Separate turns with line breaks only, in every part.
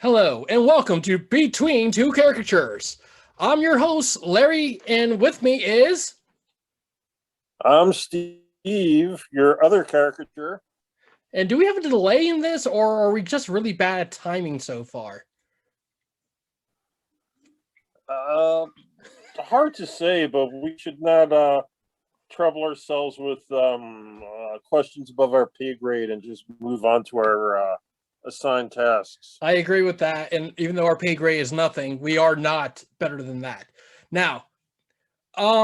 Hello, and welcome to Between Two Caricatures. I'm your host, Larry, and with me is.
I'm Steve, your other caricature.
And do we have a delay in this, or are we just really bad at timing so far?
Uh, Hard to say, but we should not trouble ourselves with questions above our pay grade and just move on to our assigned tasks.
I agree with that, and even though our pay grade is nothing, we are not better than that. Now,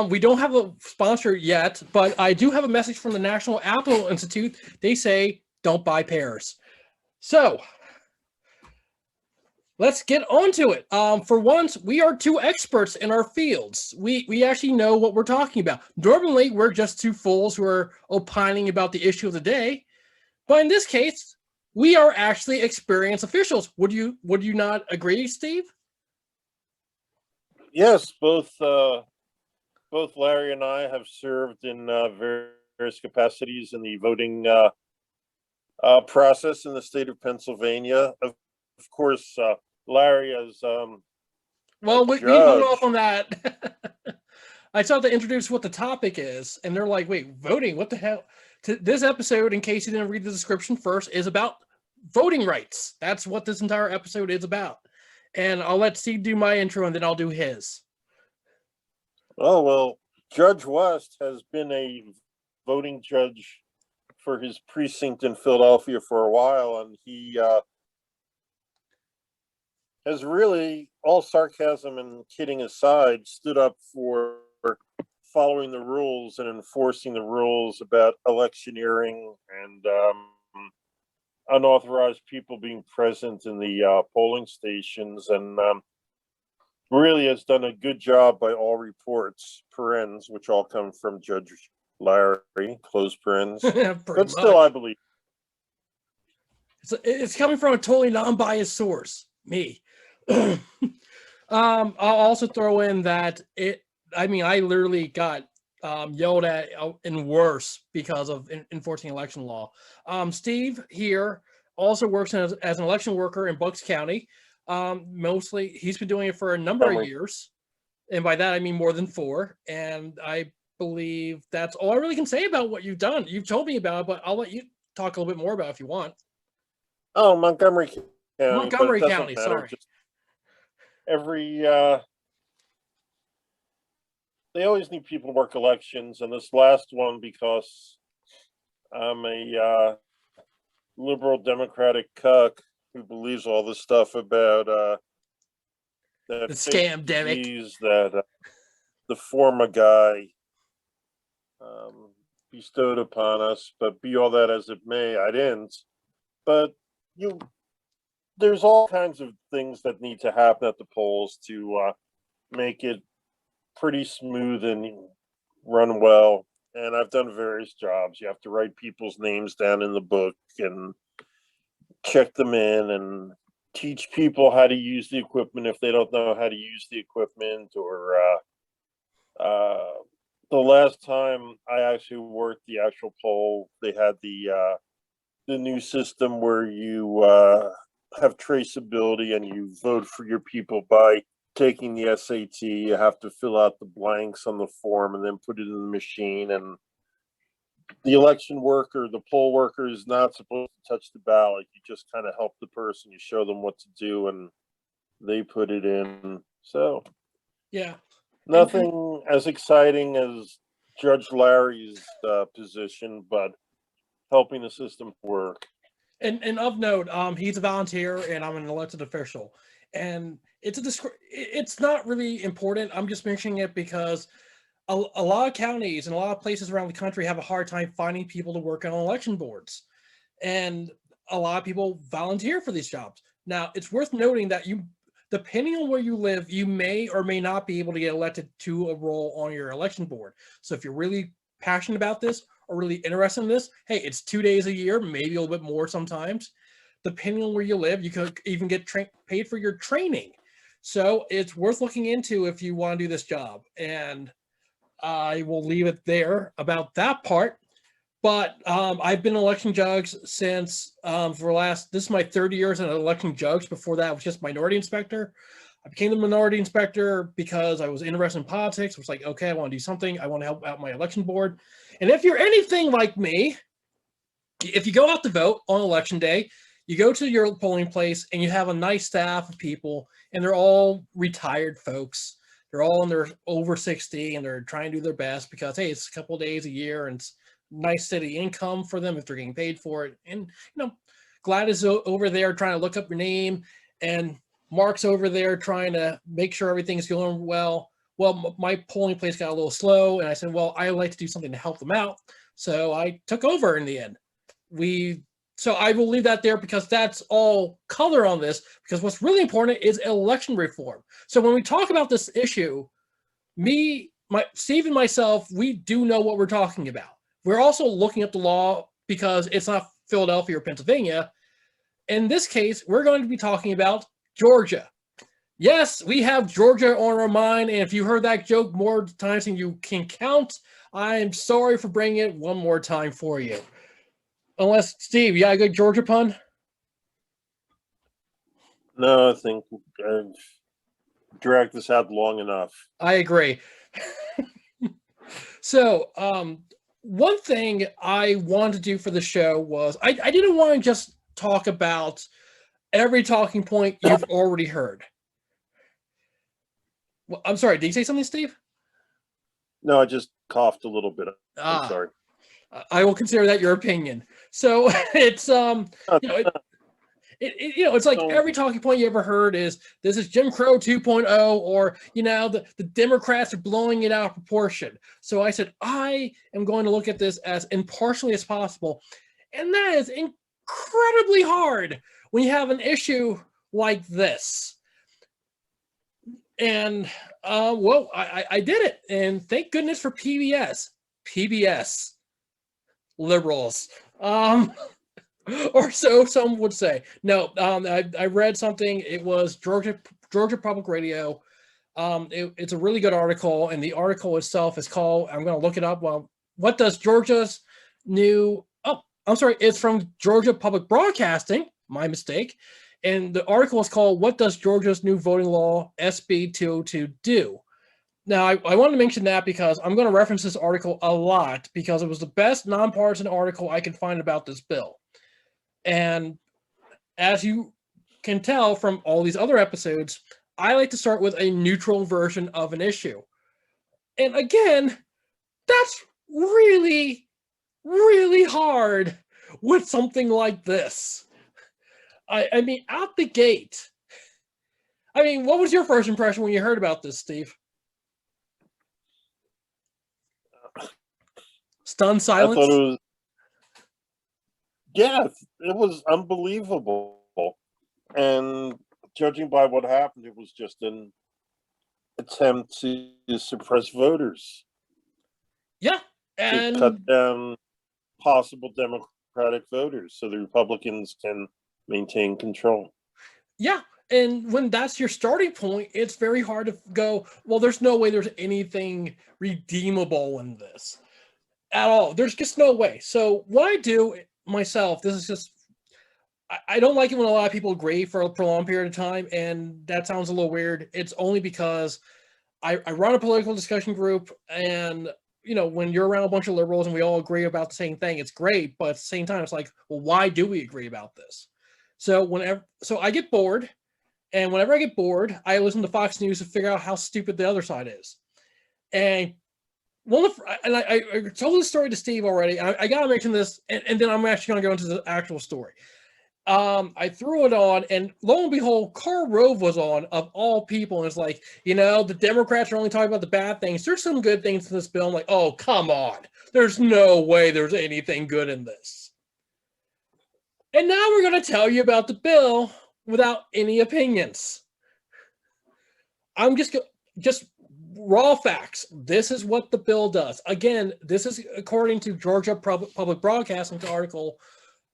we don't have a sponsor yet, but I do have a message from the National Apple Institute. They say don't buy pears. So let's get on to it. For once, we are two experts in our fields. We actually know what we're talking about. Normally, we're just two fools who are opining about the issue of the day, but in this case, we are actually experienced officials. Would you not agree, Steve?
Yes, both Larry and I have served in various capacities in the voting process in the state of Pennsylvania. Of course, Larry as a
Well, we hold off
judge.
on that. I still have to introduce what the topic is, and they're like, "Wait, voting? What the hell?" This episode, in case you didn't read the description first, is about voting rights. That's what this entire episode is about. And I'll let Steve do my intro, and then I'll do his.
Oh, well, Judge West has been a voting judge for his precinct in Philadelphia for a while, and he has really, all sarcasm and kidding aside, stood up for following the rules and enforcing the rules about electioneering and unauthorized people being present in the polling stations, and really has done a good job by all reports, parens, which all come from Judge Larry, close parens. But still,
much.
I believe.
It's coming from a totally non-biased source, me. I'll also throw in that I mean, I literally got yelled at and worse because of enforcing election law. Steve here also works as an election worker in Bucks County. Mostly, he's been doing it for a number of years, and by that I mean more than 4. And I believe that's all I really can say about what you've done. You've told me about it, but I'll let you talk a little bit more about it if you want.
Oh, Montgomery County, but it
Montgomery
doesn't
County,
matter.
sorry.
Just every they always need people to work elections, and this last one, because I'm a liberal Democratic cuck who believes all this stuff about that
The
fake
scam-demic.
disease that the former guy bestowed upon us. But be all that as it may, I didn't. But there's all kinds of things that need to happen at the polls to make it pretty smooth and run well. And I've done various jobs. You have to write people's names down in the book and check them in and teach people how to use the equipment if they don't know how to use the equipment. Or the last time I actually worked the actual poll, they had the new system where you have traceability and you vote for your people by taking the SAT. You have to fill out the blanks on the form and then put it in the machine. And the election worker, the poll worker, is not supposed to touch the ballot. You just kind of help the person. You show them what to do, and they put it in. So,
Yeah.
nothing as exciting as Judge Larry's position, but helping the system work.
And of note, he's a volunteer and I'm an elected official. And it's not really important. I'm just mentioning it because a lot of counties and a lot of places around the country have a hard time finding people to work on election boards. And a lot of people volunteer for these jobs. Now, it's worth noting that depending on where you live, you may or may not be able to get elected to a role on your election board. So if you're really passionate about this or really interested in this, hey, it's 2 days a year, maybe a little bit more sometimes. Depending on where you live, you could even get paid for your training. So it's worth looking into if you want to do this job. And I will leave it there about that part. But I've been an election judge since this is my third year as an election judge. Before that, I was just minority inspector. I became the minority inspector because I was interested in politics. I was like, okay, I want to do something. I want to help out my election board. And if you're anything like me, if you go out to vote on election day, you go to your polling place and you have a nice staff of people, and they're all retired folks. They're all in their over 60, and they're trying to do their best because, hey, it's a couple of days a year and it's nice steady income for them if they're getting paid for it. And, Gladys over there trying to look up your name, and Mark's over there trying to make sure everything's going well. Well, my polling place got a little slow, and I said, well, I would like to do something to help them out. So I took over in the end. So I will leave that there because that's all color on this, because what's really important is election reform. So when we talk about this issue, Steve and myself, we do know what we're talking about. We're also looking up the law because it's not Philadelphia or Pennsylvania. In this case, we're going to be talking about Georgia. Yes, we have Georgia on our mind, and if you heard that joke more times than you can count, I'm sorry for bringing it one more time for you. Unless, Steve, you got a good Georgia pun?
No, I think I've dragged this out long enough.
I agree. So, one thing I wanted to do for the show was I didn't want to just talk about every talking point you've already heard. Well, I'm sorry, did you say something, Steve?
No, I just coughed a little bit. I'm sorry.
I will consider that your opinion. So it's it's like every talking point you ever heard is this is Jim Crow 2.0, or the Democrats are blowing it out of proportion. So I said I am going to look at this as impartially as possible, and that is incredibly hard when you have an issue like this. And I did it, and thank goodness for PBS liberals, or so some would say. No, I read something. It was Georgia Public Radio. It's a really good article, and the article itself is called, I'm going to look it up. Well, what does Georgia's new? Oh, I'm sorry. It's from Georgia Public Broadcasting. My mistake. And the article is called "What Does Georgia's New Voting Law SB 202 Do?" Now, I wanted to mention that because I'm going to reference this article a lot because it was the best nonpartisan article I could find about this bill. And as you can tell from all these other episodes, I like to start with a neutral version of an issue. And again, that's really, really hard with something like this. I mean, out the gate. I mean, what was your first impression when you heard about this, Steve? Stunned silence?
I thought it was unbelievable. And judging by what happened, it was just an attempt to suppress voters.
Yeah. And
to cut down possible Democratic voters so the Republicans can maintain control.
Yeah. And when that's your starting point, it's very hard to go, well, there's no way there's anything redeemable in this at all. There's just no way. So what I do myself, this is just, I don't like it when a lot of people agree for a prolonged period of time, and that sounds a little weird. It's only because I run a political discussion group, and when you're around a bunch of liberals and we all agree about the same thing, it's great. But at the same time, it's like, well, why do we agree about this? So I get bored, and whenever I get bored, I listen to Fox News to figure out how stupid the other side is. And I told this story to Steve already. I gotta mention this, and then I'm actually gonna go into the actual story. I threw it on, and lo and behold, Karl Rove was on, of all people, and it's like, the Democrats are only talking about the bad things. There's some good things in this bill. I'm like, oh, come on. There's no way there's anything good in this. And now we're going to tell you about the bill without any opinions. I'm just raw facts. This is what the bill does. Again, this is according to Georgia Public Broadcasting's article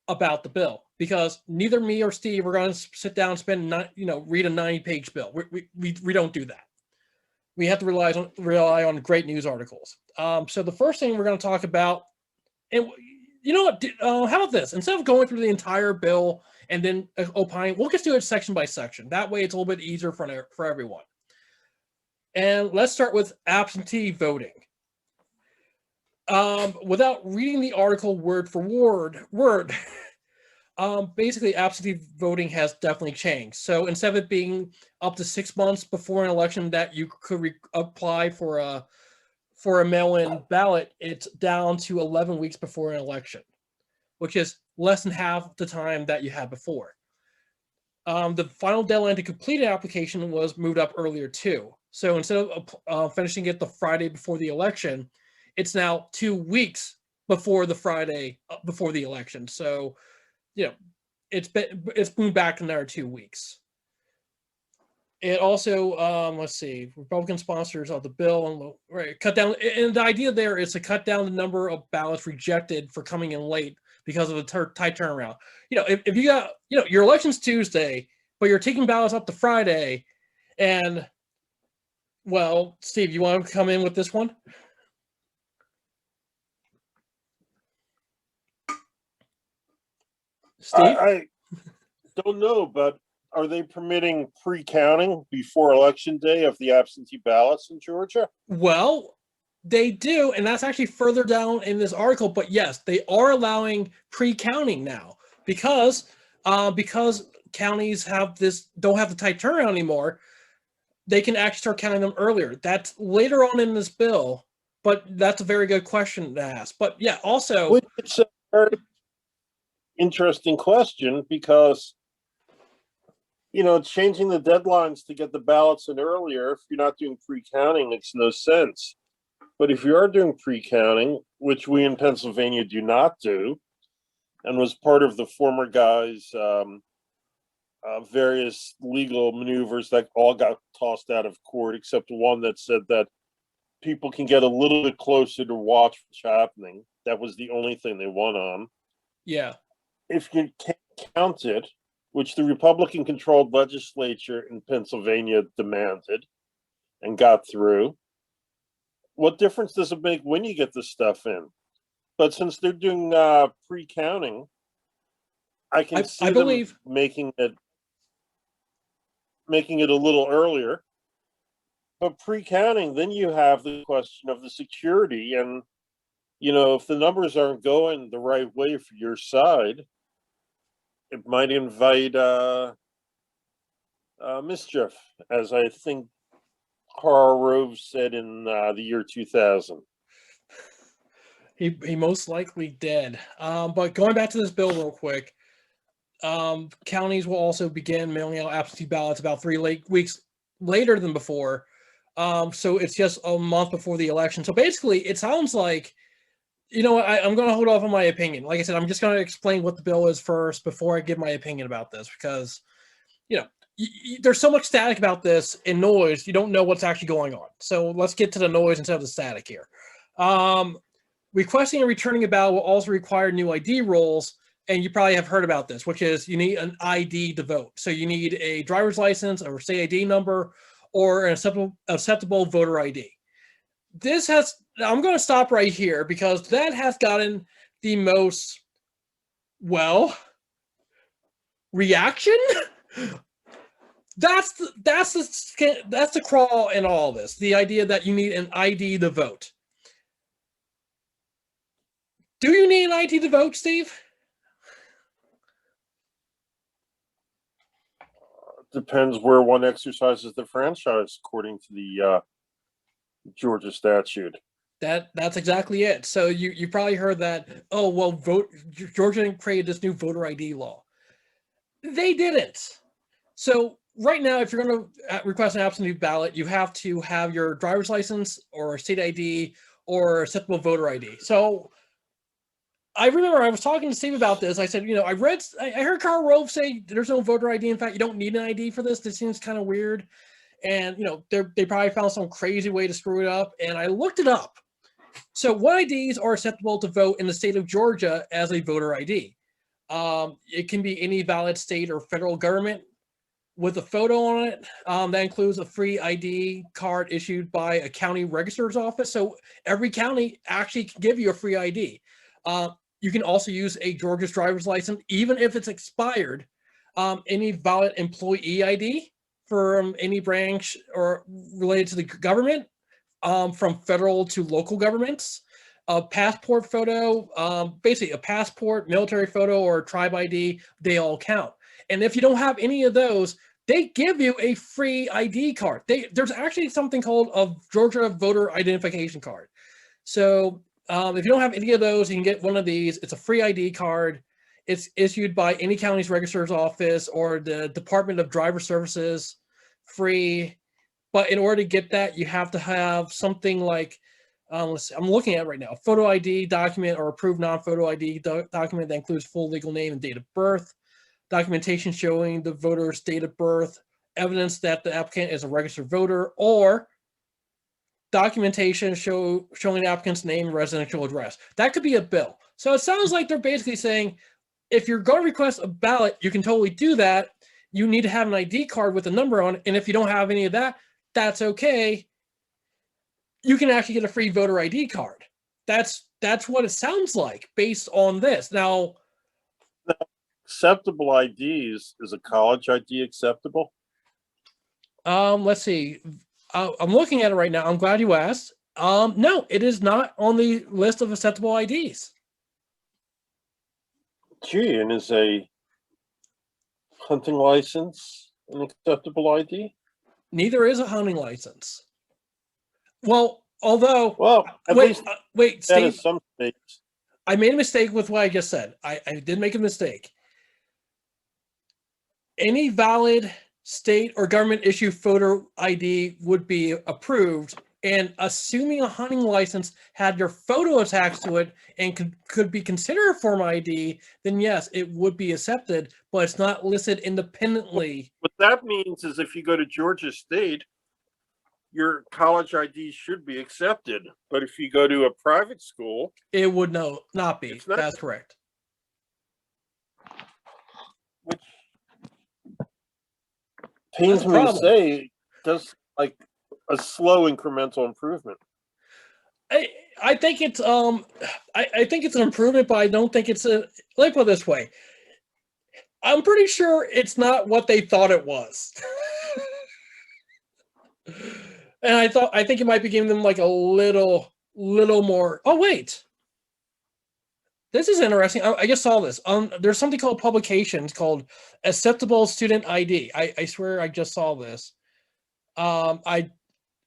about the bill, because neither me or Steve are going to sit down and read a 90-page bill. We don't do that. We have to rely on great news articles. So the first thing we're going to talk about, and you know what? How about this? Instead of going through the entire bill and then opine, we'll just do it section by section. That way, it's a little bit easier for everyone. And let's start with absentee voting. Without reading the article word for word, basically absentee voting has definitely changed. So instead of it being up to 6 months before an election that you could apply for a mail-in ballot, it's down to 11 weeks before an election, which is less than half the time that you had before. The final deadline to complete an application was moved up earlier too. So instead of finishing it the Friday before the election, it's now 2 weeks before the Friday before the election. So, you know, it's moved back another 2 weeks. It also, let's see, Republican sponsors of the bill and cut down. And the idea there is to cut down the number of ballots rejected for coming in late because of the tight turnaround. You know, if you got, you know, your election's Tuesday, but you're taking ballots up to Friday, and well, Steve, you want to come in with this one? Steve?
I don't know, but are they permitting pre-counting before election day of the absentee ballots in Georgia?
Well, they do, and that's actually further down in this article. But yes, they are allowing pre-counting now because counties don't have the tight turnaround anymore. They can actually start counting them earlier. That's later on in this bill, but that's a very good question to ask. But yeah, also,
it's a very interesting question because, you know, changing the deadlines to get the ballots in earlier, if you're not doing pre-counting, makes no sense. But if you are doing pre-counting, which we in Pennsylvania do not do, and was part of the former guy's various legal maneuvers that all got tossed out of court, except one that said that people can get a little bit closer to watch what's happening. That was the only thing they won on.
yeah.
If you can't count it, which the Republican-controlled legislature in Pennsylvania demanded and got through, what difference does it make when you get this stuff in? But since they're doing pre-counting, I can see them making it a little earlier. But pre-counting, then you have the question of the security, and you know, if the numbers aren't going the right way for your side, it might invite mischief, as I think Karl Rove said in the year 2000.
He most likely did. But going back to this bill real quick, counties will also begin mailing out absentee ballots about 3 weeks later than before. So it's just a month before the election. So basically, it sounds like, you know what, I'm going to hold off on my opinion. Like I said, I'm just going to explain what the bill is first before I give my opinion about this, because, you know, there's so much static about this and noise, you don't know what's actually going on. So let's get to the noise instead of the static here. Requesting and returning a ballot will also require new ID rules, and you probably have heard about this, which is you need an ID to vote. So you need a driver's license or state ID number or an acceptable voter ID. I'm going to stop right here because that has gotten the most, well, reaction. That's the crawl in all this. The idea that you need an ID to vote. Do you need an ID to vote, Steve?
Depends where one exercises the franchise, according to the Georgia statute.
That's exactly it. So you probably heard that, oh, well, Georgia created this new voter ID law. They didn't. So right now, if you're going to request an absentee ballot, you have to have your driver's license or state ID or acceptable voter ID. So I remember I was talking to Steve about this. I said, you know, I heard Karl Rove say there's no voter ID. In fact, you don't need an ID for this. This seems kind of weird. And, you know, they probably found some crazy way to screw it up. And I looked it up. So what IDs are acceptable to vote in the state of Georgia as a voter ID? It can be any valid state or federal government with a photo on it. That includes a free ID card issued by a county registrar's office. So every county actually can give you a free ID. You can also use a Georgia's driver's license, even if it's expired. Any valid employee ID from any branch or related to the government, from federal to local governments. A passport photo, basically a passport, military photo, or tribe ID, they all count. And if you don't have any of those, they give you a free ID card. There's actually something called a Georgia voter identification card. So if you don't have any of those, you can get one of these. It's a free ID card. It's issued by any county's registrar's office or the Department of Driver Services, free. But in order to get that, you have to have something like, let's see, I'm looking at it right now, a photo ID document or approved non-photo ID document that includes full legal name and date of birth, documentation showing the voter's date of birth, evidence that the applicant is a registered voter, or documentation showing the applicant's name and residential address. That could be a bill. So it sounds like they're basically saying, if you're going to request a ballot, you can totally do that. You need to have an ID card with a number on it. And if you don't have any of that, that's okay. You can actually get a free voter ID card. That's what it sounds like based on this. Now,
acceptable IDs, is a college ID acceptable?
let's see. I'm looking at it right now. I'm glad you asked. No, it is not on the list of acceptable IDs.
Gee, and is a hunting license an acceptable ID?
Neither is a hunting license. Well, although,
Well, at
wait,
least
wait,
that is
Steve,
some states.
I made a mistake with what I just said. I did make a mistake. Any valid state or government issue photo ID would be approved, and assuming a hunting license had your photo attached to it and could be considered a form ID, then yes, it would be accepted, but it's not listed independently.
What that means is if you go to Georgia State, your college ID should be accepted. But if you go to a private school,
It would not be.
It's not.
That's correct.
which pains
That's a
me to
problem.
say, does like a slow incremental improvement.
I think it's I think it's an improvement, but I don't think it's a, like, put it this way. I'm pretty sure it's not what they thought it was. And I think it might be giving them like a little more. Oh wait, this is interesting. I just saw this. There's something called publications called Acceptable Student ID. I swear I just saw this. I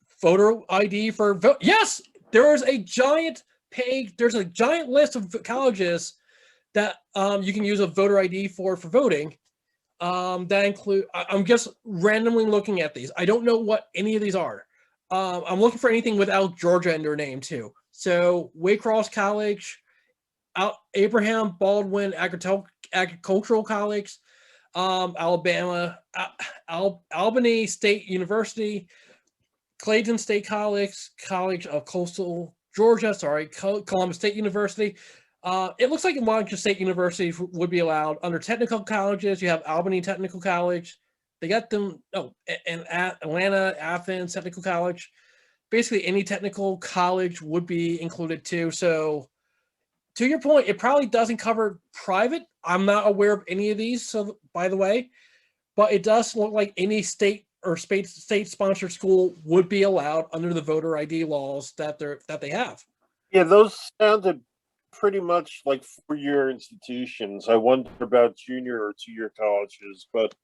photo ID for vote. Yes, there is a giant page. There's a giant list of colleges that you can use a voter ID for voting. That include. I'm just randomly looking at these. I don't know what any of these are. I'm looking for anything without Georgia in their name too. So Waycross College, Abraham Baldwin Agricultural College, Alabama, Albany State University, Clayton State College, College of Coastal Georgia, Columbus State University. It looks like Washington State University would be allowed. Under technical colleges, you have Albany Technical College. They got them, and Atlanta, Athens Technical College. Basically, any technical college would be included too. So, to your point, it probably doesn't cover private. I'm not aware of any of these, so by the way, but it does look like any state or state-sponsored school would be allowed under the voter ID laws that they have.
Yeah, those sounded pretty much like four-year institutions. I wonder about junior or two-year colleges, but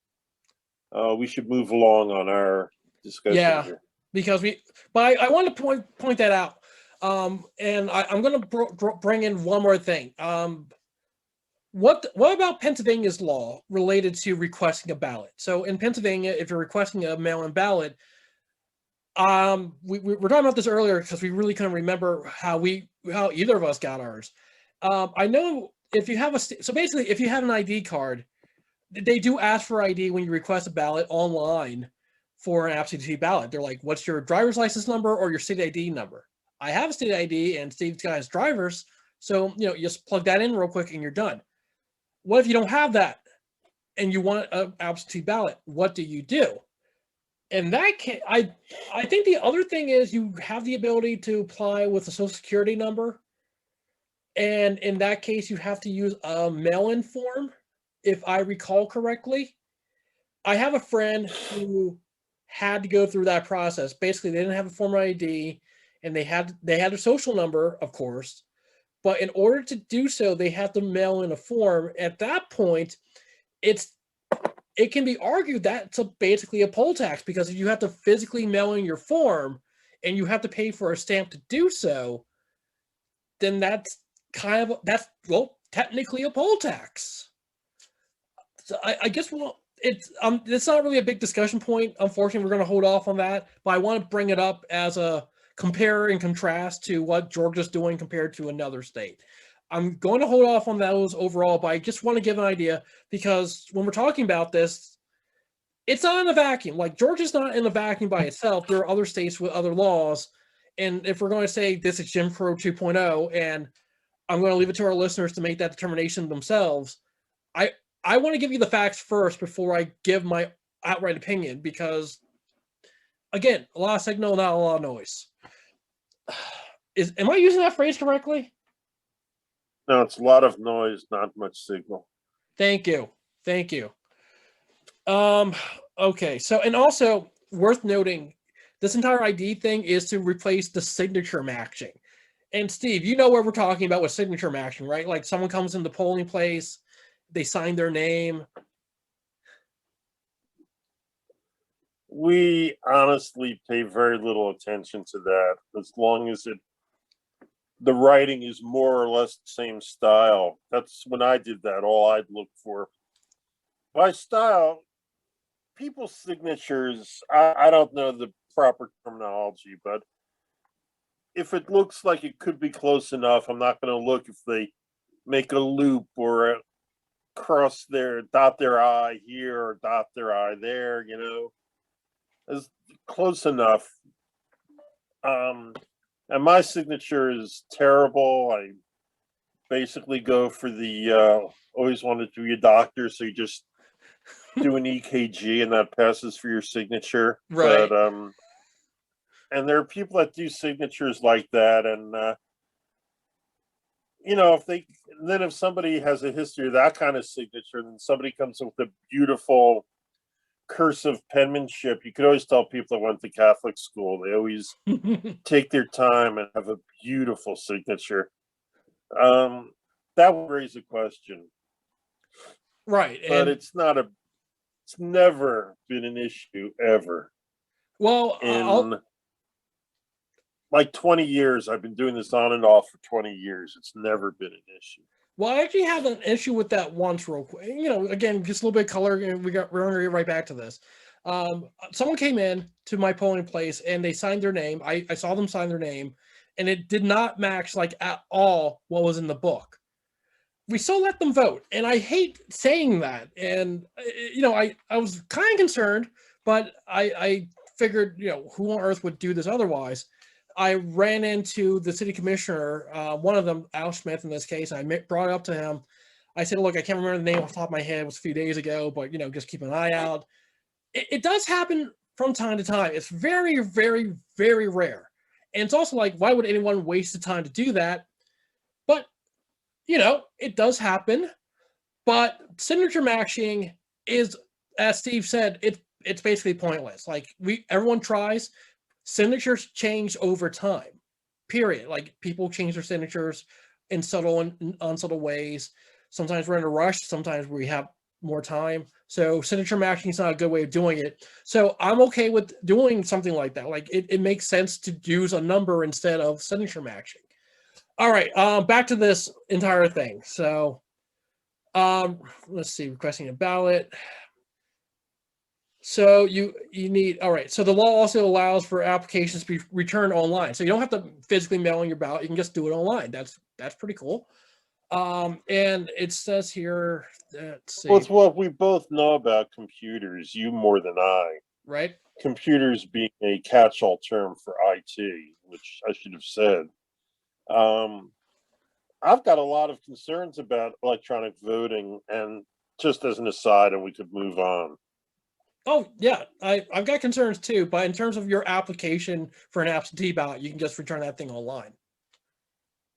we should move along on our discussion here.
Because but I want to point that out. And I'm going to bring in one more thing. What about Pennsylvania's law related to requesting a ballot? So in Pennsylvania, if you're requesting a mail-in ballot, we were talking about this earlier because we really couldn't remember how either of us got ours. I know if you have so basically if you have an ID card, they do ask for ID when you request a ballot online for an absentee ballot. They're like, what's your driver's license number or your state ID number? I have a state ID and Steve's got his driver's. So, you just plug that in real quick and you're done. What if you don't have that and you want an absentee ballot? What do you do? In that case, I think the other thing is you have the ability to apply with a social security number. And in that case, you have to use a mail-in form, if I recall correctly. I have a friend who had to go through that process. Basically, they didn't have a form ID, and they had a social number, of course. But in order to do so, they have to mail in a form. At that point, it's it can be argued that it's basically a poll tax, because if you have to physically mail in your form and you have to pay for a stamp to do so, then that's well, technically a poll tax. So I guess it's not really a big discussion point. Unfortunately, we're going to hold off on that, but I want to bring it up as a compare and contrast to what Georgia's doing compared to another state. I'm going to hold off on those overall, but I just want to give an idea, because when we're talking about this, it's not in a vacuum. Like, Georgia's not in a vacuum by itself. There are other states with other laws, and if we're going to say this is Jim Crow 2.0, and I'm going to leave it to our listeners to make that determination themselves. I I want to give you the facts first before I give my outright opinion, because again, a lot of signal, not a lot of noise. Am I using that phrase correctly?
No, it's a lot of noise, not much signal.
Thank you. Thank you. Okay. So, and also worth noting, this entire ID thing is to replace the signature matching. And Steve, you know what we're talking about with signature matching, right? Like, someone comes in the polling place, they sign their name.
We honestly pay very little attention to that, as long as the writing is more or less the same style. That's when I did that. All I'd look for by style, people's signatures. I don't know the proper terminology, but if it looks like it could be close enough, I'm not going to look if they make a loop or dot their I here or dot their I there. Is close enough. And my signature is terrible. I basically go for the always wanted to be a doctor, so you just do an EKG and that passes for your signature.
Right.
But and there are people that do signatures like that, and if somebody has a history of that kind of signature, then somebody comes up with a beautiful cursive penmanship, you could always tell people that went to Catholic school. They always take their time and have a beautiful signature. That would raise a question.
Right.
But
And
it's never been an issue ever.
well,
In like 20 years, I've been doing this on and off for 20 years. It's never been an issue.
well, I actually have an issue with that once, real quick. Again, just a little bit of color, and we're going to get right back to this. Someone came in to my polling place and they signed their name. I saw them sign their name, and it did not match, like, at all what was in the book. We still let them vote, and I hate saying that. And I was kind of concerned, but I figured, who on earth would do this otherwise? I ran into the city commissioner, one of them, Al Smith in this case. I brought it up to him. I said, look, I can't remember the name off the top of my head. It was a few days ago, but, just keep an eye out. It does happen from time to time. It's very, very, very rare. And it's also like, why would anyone waste the time to do that? But, it does happen. But signature matching is, as Steve said, it's basically pointless. Like, everyone tries. Signatures change over time, period. Like, people change their signatures in subtle and unsubtle ways. Sometimes we're in a rush, sometimes we have more time. So signature matching is not a good way of doing it. So I'm okay with doing something like that. Like, it makes sense to use a number instead of signature matching. All right, back to this entire thing. So let's see, requesting a ballot. So you need, all right. So the law also allows for applications to be returned online. So you don't have to physically mail in your ballot. You can just do it online. That's pretty cool. And it says here, let's see.
Well, it's what we both know about computers, you more than I.
Right.
Computers being a catch-all term for IT, which I should have said. I've got a lot of concerns about electronic voting, and just as an aside, and we could move on.
Oh, yeah, I've got concerns too, but in terms of your application for an absentee ballot, you can just return that thing online,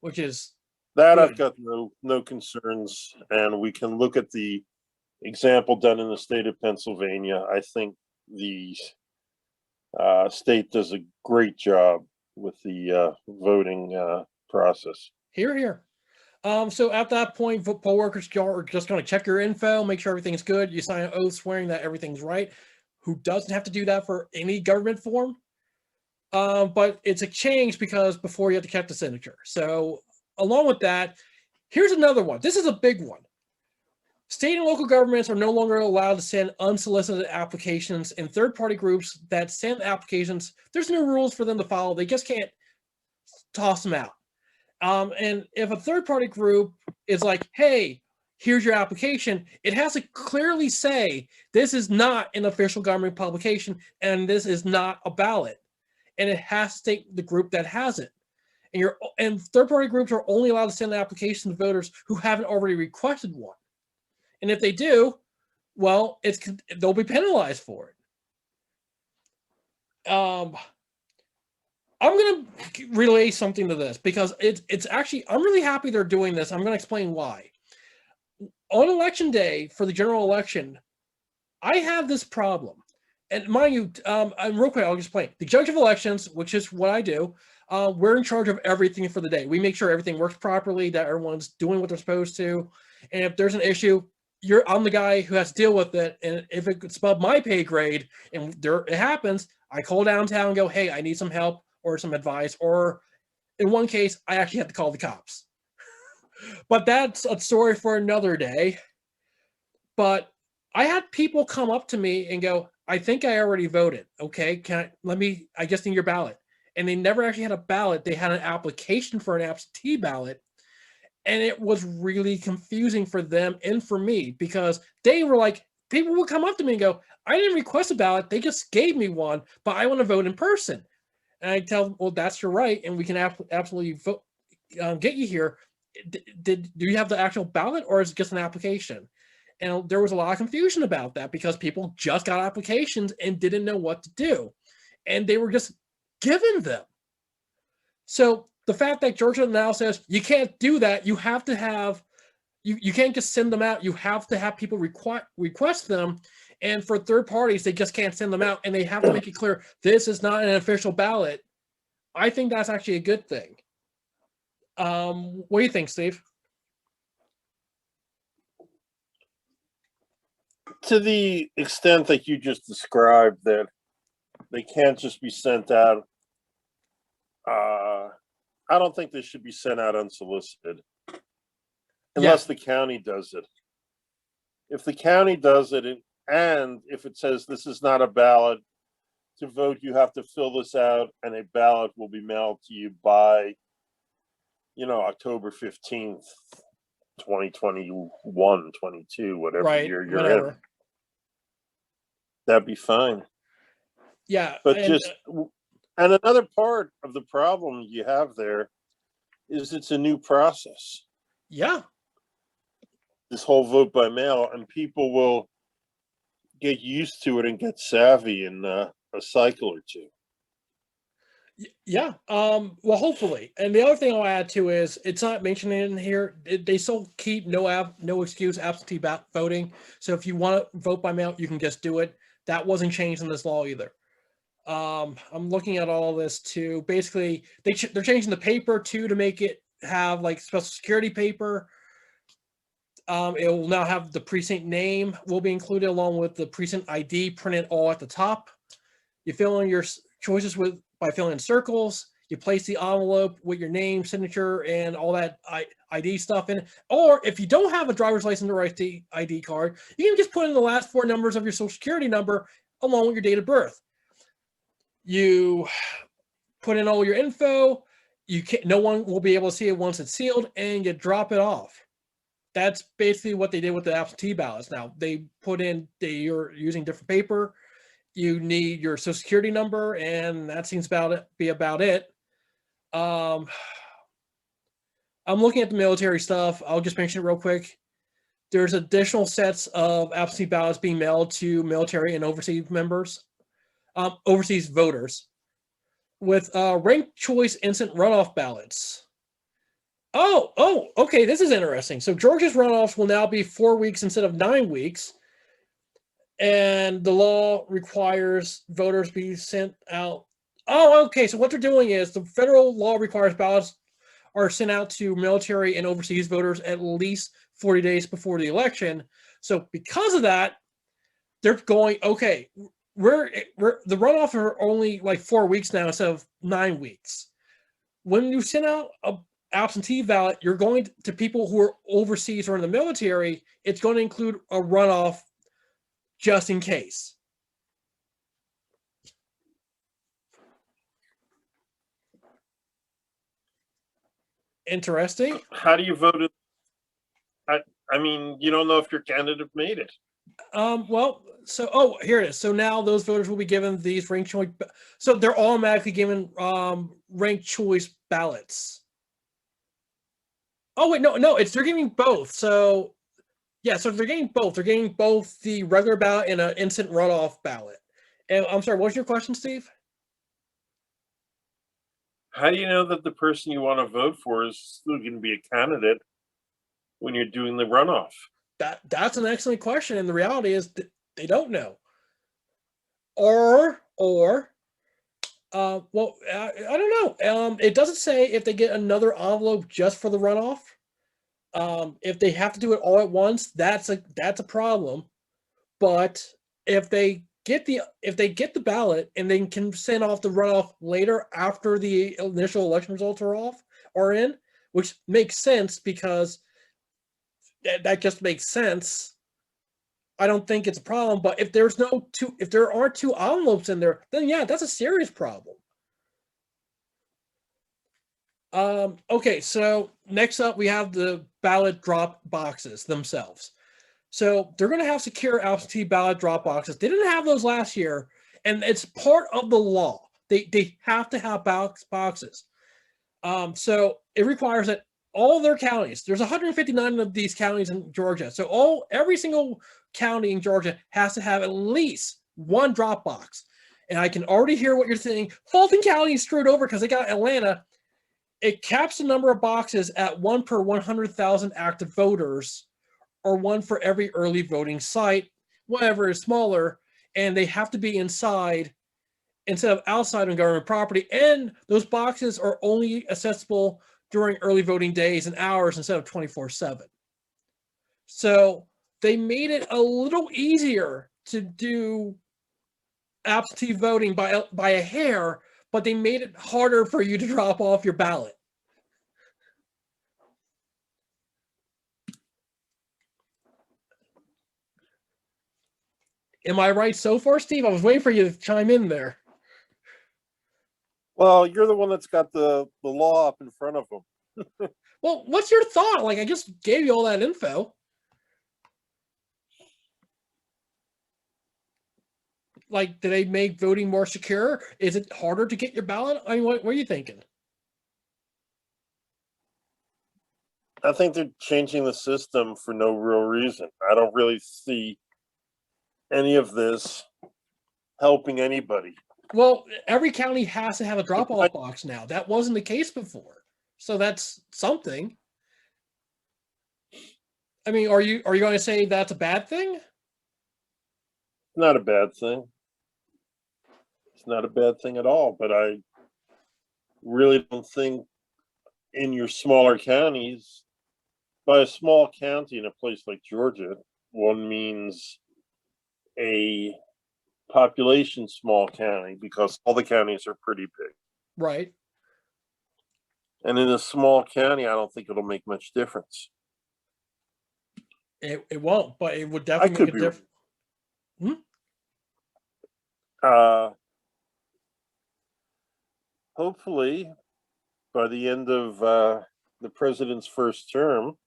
which is
That I've
Good.
got no concerns, and we can look at the example done in the state of Pennsylvania. I think the state does a great job with the voting process.
Here, here. So at that point, poll workers are just going to check your info, make sure everything's good. You sign an oath swearing that everything's right. Who doesn't have to do that for any government form? But it's a change because before you have to check the signature. So along with that, here's another one. This is a big one. State and local governments are no longer allowed to send unsolicited applications, and third-party groups that send applications, there's no rules for them to follow. They just can't toss them out. And if a third-party group is like, hey, here's your application, it has to clearly say this is not an official government publication and this is not a ballot. And it has to state the group that has it. And third-party groups are only allowed to send an application to voters who haven't already requested one. And if they do, well, they'll be penalized for it. I'm going to relay something to this because it's actually, I'm really happy they're doing this. I'm going to explain why. On election day for the general election, I have this problem. And mind you, real quick, I'll explain. The judge of elections, which is what I do, we're in charge of everything for the day. We make sure everything works properly, that everyone's doing what they're supposed to. And if there's an issue, I'm the guy who has to deal with it. And if it's above my pay grade and it happens, I call downtown and go, hey, I need some help or some advice. Or in one case, I actually have to call the cops. But that's a story for another day. But I had people come up to me and go, I think I already voted. Okay, I just need your ballot. And they never actually had a ballot. They had an application for an absentee ballot. And it was really confusing for them and for me because they were like, people would come up to me and go, I didn't request a ballot. They just gave me one, but I want to vote in person. And I tell them, well, that's your right. And we can absolutely vote, get you here. Do you have the actual ballot or is it just an application? And there was a lot of confusion about that because people just got applications and didn't know what to do. And they were just given them. So the fact that Georgia now says you can't do that, you have to have, you can't just send them out. You have to have people request them. And for third parties, they just can't send them out. And they have to make it clear, this is not an official ballot. I think that's actually a good thing. What do you think, Steve?
To the extent that you just described, that they can't just be sent out, I don't think they should be sent out unsolicited unless the county does it. If the county does it, and if it says this is not a ballot, to vote you have to fill this out and a ballot will be mailed to you by, October 15th, 2021, 22, whatever year you're in. That'd be fine.
Yeah.
But and another part of the problem you have there is it's a new process.
Yeah.
This whole vote by mail, and people will get used to it and get savvy in a cycle or two.
Yeah. Well, hopefully. And the other thing I'll add to is it's not mentioned in here. They still keep no excuse absentee voting. So if you want to vote by mail, you can just do it. That wasn't changed in this law either. I'm looking at all this too. Basically, they're changing the paper too to make it have like special security paper. It will now have the precinct name will be included along with the precinct ID printed all at the top. You fill in your choices by filling in circles. You place the envelope with your name, signature, and all that ID stuff in it. Or if you don't have a driver's license or ID card, you can just put in the last four numbers of your social security number along with your date of birth. You put in all your info. No one will be able to see it once it's sealed, and you drop it off. That's basically what they did with the absentee ballots. Now they put in you're using different paper. You need your social security number, and that seems be about it. I'm looking at the military stuff. I'll just mention it real quick. There's additional sets of absentee ballots being mailed to military and overseas members, overseas voters, with ranked choice instant runoff ballots. Okay. This is interesting. So Georgia's runoffs will now be 4 weeks instead of 9 weeks, and the law requires voters be sent out. Oh, okay. So what they're doing is the federal law requires ballots are sent out to military and overseas voters at least 40 days before the election. So because of that, they're going, okay, we're the runoff are only like 4 weeks now instead of 9 weeks. When you send out a absentee ballot, you're going to people who are overseas or in the military. It's going to include a runoff just in case. Interesting.
How do you vote? I mean, you don't know if your candidate made it.
Well, so here it is. So now those voters will be given these ranked choice. So they're automatically given ranked choice ballots. Oh wait, no, they're giving both. So yeah, so they're getting both. They're getting both the regular ballot and an instant runoff ballot. And I'm sorry, what was your question, Steve?
How do you know that the person you want to vote for is still going to be a candidate when you're doing the runoff?
That's an excellent question, and the reality is they don't know. Or well, I don't know. It doesn't say if they get another envelope just for the runoff. If they have to do it all at once, that's a problem. But if they get the ballot and they can send off the runoff later after the initial election results are in, which makes sense because that just makes sense. I don't think it's a problem. But if there aren't two envelopes in there, then yeah, that's a serious problem. Okay, so next up we have the ballot drop boxes themselves. So they're going to have secure absentee ballot drop boxes. They didn't have those last year, and it's part of the law. They have to have boxes. So it requires that all their counties, there's 159 of these counties in Georgia. So every single county in Georgia has to have at least one drop box. And I can already hear what you're saying. Fulton County is screwed over because they got Atlanta. It caps the number of boxes at 1 per 100,000 active voters, or 1 for every early voting site, whatever is smaller, and they have to be inside instead of outside on government property. And those boxes are only accessible during early voting days and hours instead of 24/7. So they made it a little easier to do absentee voting by a hair, but they made it harder for you to drop off your ballot. Am I right so far, Steve? I was waiting for you to chime in there.
Well, you're the one that's got the law up in front of them.
Well, what's your thought? Like, I just gave you all that info. Like, do they make voting more secure? Is it harder to get your ballot? I mean, what are you thinking?
I think they're changing the system for no real reason. I don't really see any of this helping anybody.
Well, every county has to have a drop-off box now. That wasn't the case before. So that's something. I mean, are you going to say that's a bad thing?
Not a bad thing. It's not a bad thing at all, but I really don't think in your smaller counties, by a small county in a place like Georgia, one means a population small county, because all the counties are pretty big.
Right.
And in a small county, I don't think it'll make much difference.
It won't, but it would definitely make a difference.
Hopefully, by the end of the president's first term,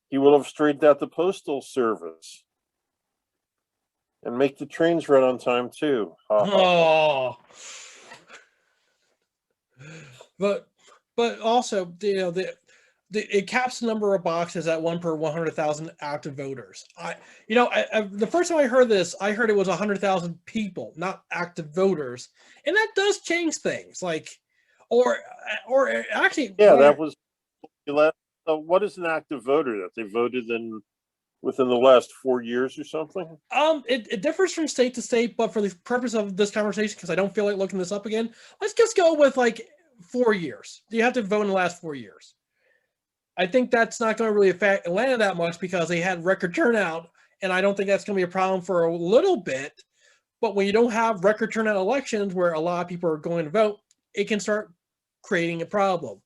he will have straightened out the postal service and make the trains run on time too.
Oh, but also, it caps the number of boxes at 1 per 100,000 active voters. The first time I heard this, I heard it was 100,000 people, not active voters, and that does change things. Like, or actually,
yeah, that was What is an active voter that they voted in within the last 4 years or something?
It differs from state to state, but for the purpose of this conversation, because I don't feel like looking this up again, let's just go with like 4 years. You have to vote in the last 4 years. I think that's not going to really affect Atlanta that much because they had record turnout, and I don't think that's going to be a problem for a little bit. But when you don't have record turnout elections where a lot of people are going to vote, it can start creating a problem.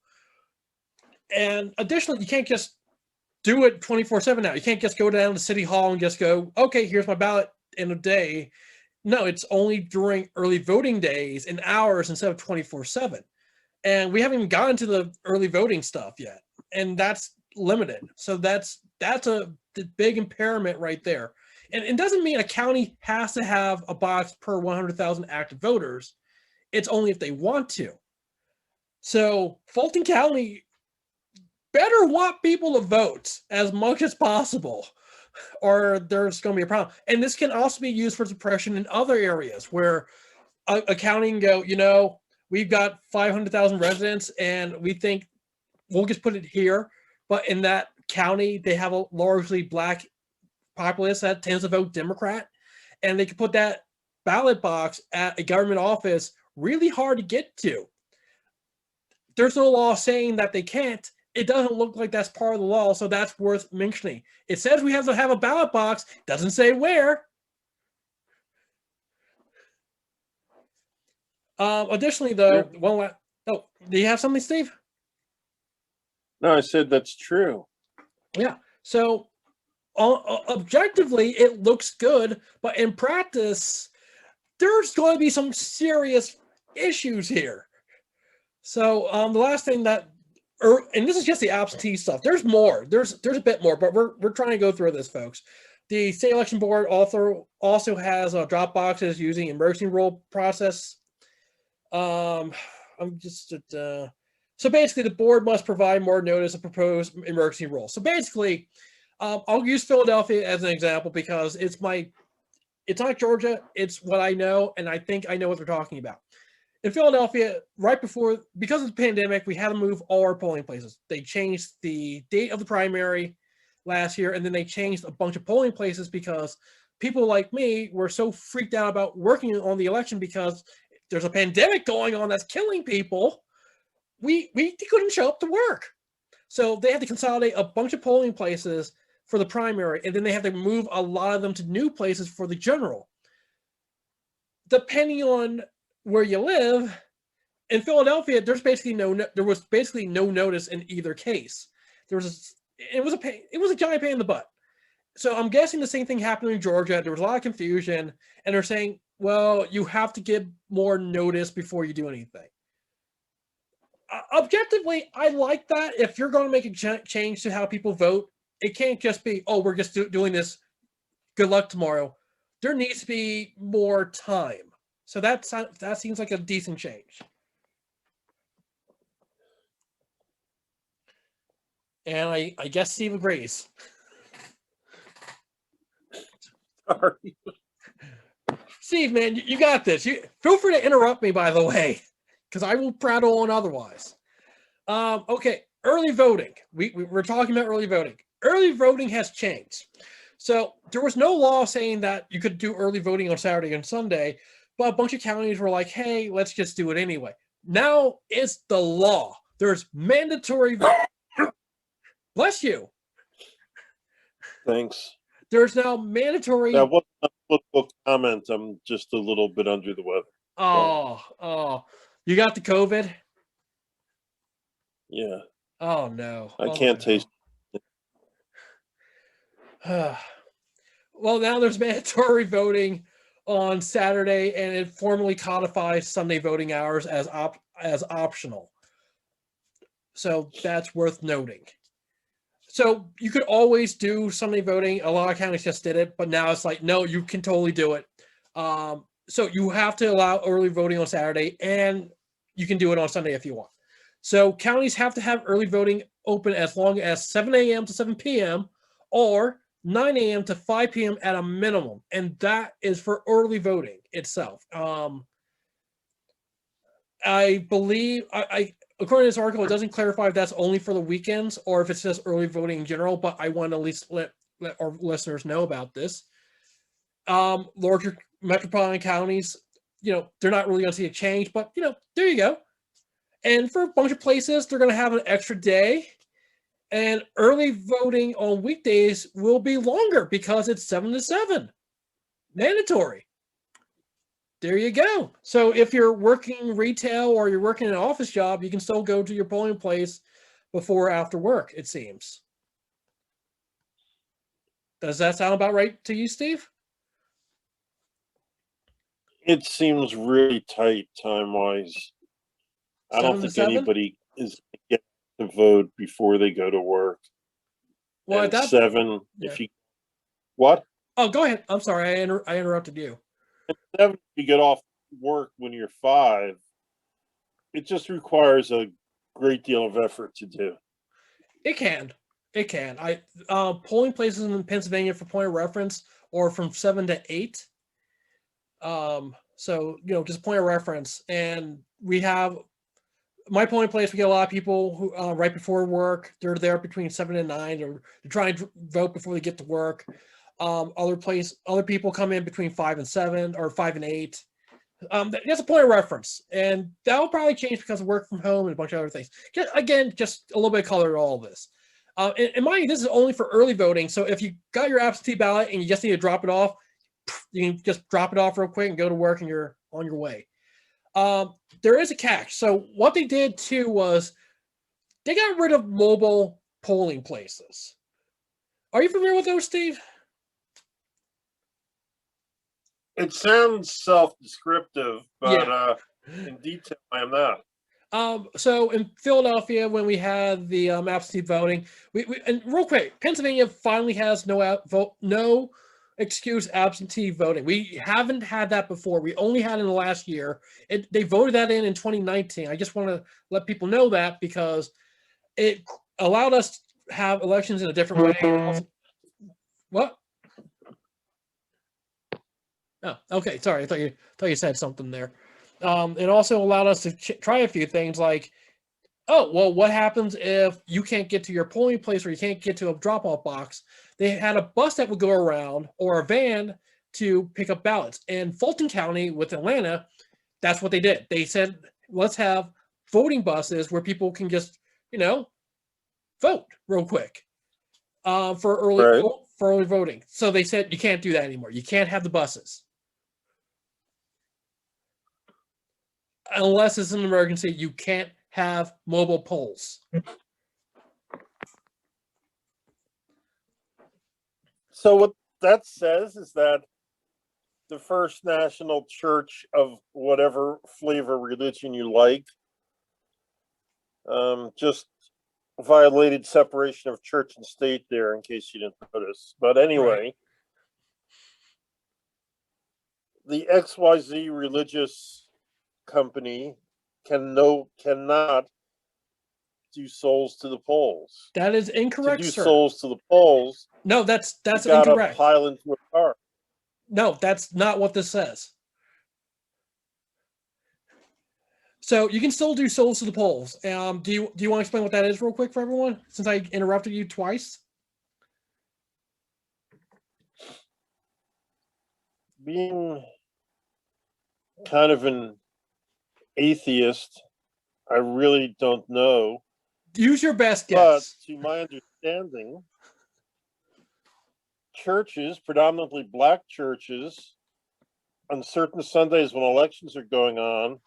And additionally, you can't just do it 24/7 now. You can't just go down to City Hall and just go, okay, here's my ballot in a day. No, it's only during early voting days and hours instead of 24/7. And we haven't even gotten to the early voting stuff yet. And that's limited. So that's a big impairment right there. And it doesn't mean a county has to have a box per 100,000 active voters. It's only if they want to. So Fulton County better want people to vote as much as possible, or there's going to be a problem. And this can also be used for suppression in other areas where a county can go, we've got 500,000 residents and we think we'll just put it here. But in that county, they have a largely black populace that tends to vote Democrat. And they can put that ballot box at a government office really hard to get to. There's no law saying that they can't. It doesn't look like that's part of the law, so that's worth mentioning. It says we have to have a ballot box. Doesn't say where. Additionally, though, do you have something, Steve?
No, I said that's true.
Yeah. So objectively, it looks good, but in practice, there's going to be some serious issues here. So the last thing that, and this is just the absentee stuff. There's more. There's a bit more, but we're trying to go through this, folks. The state election board also has drop boxes using emergency roll process. So basically, the board must provide more notice of proposed emergency roll. So basically, I'll use Philadelphia as an example because it's not Georgia. It's what I know, and I think I know what they're talking about. In Philadelphia, because of the pandemic, we had to move all our polling places. They changed the date of the primary last year, and then they changed a bunch of polling places because people like me were so freaked out about working on the election because there's a pandemic going on that's killing people. We couldn't show up to work. So they had to consolidate a bunch of polling places for the primary, and then they have to move a lot of them to new places for the general. Depending on where you live, in Philadelphia, there was basically no notice in either case. It was a giant pain in the butt. So I'm guessing the same thing happened in Georgia. There was a lot of confusion, and they're saying, well, you have to give more notice before you do anything. Objectively, I like that. If you're going to make a change to how people vote, it can't just be, oh, we're just doing this. Good luck tomorrow. There needs to be more time. So that seems like a decent change. And I guess Steve agrees.
Sorry.
Steve, man, you got this. Feel free to interrupt me, by the way, because I will prattle on otherwise. Okay, early voting. We're talking about early voting. Early voting has changed. So there was no law saying that you could do early voting on Saturday and Sunday, but a bunch of counties were like, hey, let's just do it anyway. Now it's the law. There's mandatory bless you.
Thanks.
There's now mandatory.
That wasn't a political comment. I'm just a little bit under the weather.
Oh. You got the COVID?
Yeah.
Oh, no.
I can't taste it.
Well, now there's mandatory voting on Saturday, and it formally codifies Sunday voting hours as optional. So that's worth noting. So you could always do Sunday voting. A lot of counties just did it, but now it's like, no, you can totally do it. So you have to allow early voting on Saturday, and you can do it on Sunday if you want. So counties have to have early voting open as long as 7 a.m. to 7 p.m. or 9 a.m. to 5 p.m. at a minimum. And that is for early voting itself. I believe, according to this article, it doesn't clarify if that's only for the weekends or if it's just early voting in general, but I want to at least let our listeners know about this. Larger metropolitan counties, they're not really going to see a change, but, there you go. And for a bunch of places, they're going to have an extra day. And early voting on weekdays will be longer because it's 7 to 7. Mandatory. There you go. So if you're working retail or you're working an office job, you can still go to your polling place before or after work, it seems. Does that sound about right to you, Steve?
It seems really tight time-wise. I don't think anybody is going to get to vote before they go to work.
Well,
at 7, if you... What?
Oh, go ahead. I'm sorry. I interrupted you.
At 7, if you get off work when you're 5, it just requires a great deal of effort to do.
It can. Polling places in Pennsylvania, for point of reference, are from 7 to 8. So, just point of reference. And we have my polling place, we get a lot of people who right before work, they're there between 7 and 9, or to try and vote before they get to work. Other people come in between 5 and 7 or 5 and 8. That's a point of reference, and that will probably change because of work from home and a bunch of other things. Again, just a little bit of color to all of this. And mind you, this is only for early voting. So if you got your absentee ballot and you just need to drop it off, you can just drop it off real quick and go to work, and you're on your way. There is a catch. So what they did too was they got rid of mobile polling places. Are you familiar with those, Steve?
It sounds self-descriptive, but in detail, I am not.
So in Philadelphia, when we had the absentee voting, and real quick, Pennsylvania finally has no excuse absentee voting. We haven't had that before. We only had it in the last year. They voted that in 2019. I just want to let people know that because it allowed us to have elections in a different way. What? Oh, okay. Sorry, I thought you said something there. It also allowed us to try a few things like, oh, well, what happens if you can't get to your polling place or you can't get to a drop-off box? They had a bus that would go around or a van to pick up ballots. And Fulton County with Atlanta, that's what they did. They said, let's have voting buses where people can just, vote real quick for early voting. So they said you can't do that anymore. You can't have the buses. Unless it's an emergency, you can't have mobile polls.
So what that says is that the First National Church of whatever flavor religion you like just violated separation of church and state there, in case you didn't notice. But anyway, the XYZ religious company cannot do souls to the polls.
That is incorrect,
to do
sir.
Souls to the polls.
No, that's
incorrect.
Gotta
pile into a car.
No, that's not what this says. So you can still do souls to the polls. Do you want to explain what that is real quick for everyone, since I interrupted you twice?
Being kind of an atheist, I really don't know.
Use your best guess.
But to my understanding, churches, predominantly black churches, on certain Sundays when elections are going on,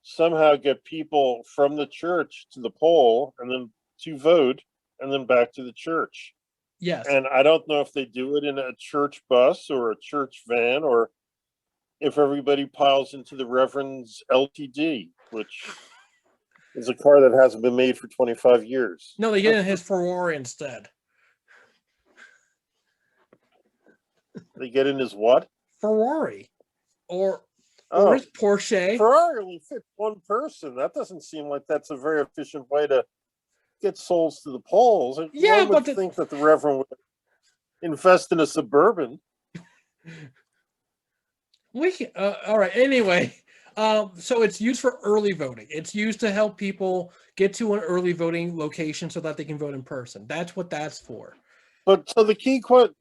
somehow get people from the church to the poll and then to vote and then back to the church.
Yes.
And I don't know if they do it in a church bus or a church van, or if everybody piles into the Reverend's LTD, which is a car that hasn't been made for 25 years.
No, they get in his Ferrari instead.
They get in his what?
Ferrari. Or his Porsche.
Ferrari only fit one person. That doesn't seem like that's a very efficient way to get souls to the polls.
Yeah,
one would think that the Reverend would invest in a Suburban.
All right. Anyway, So it's used for early voting. It's used to help people get to an early voting location so that they can vote in person. That's what that's for.
But so the key question: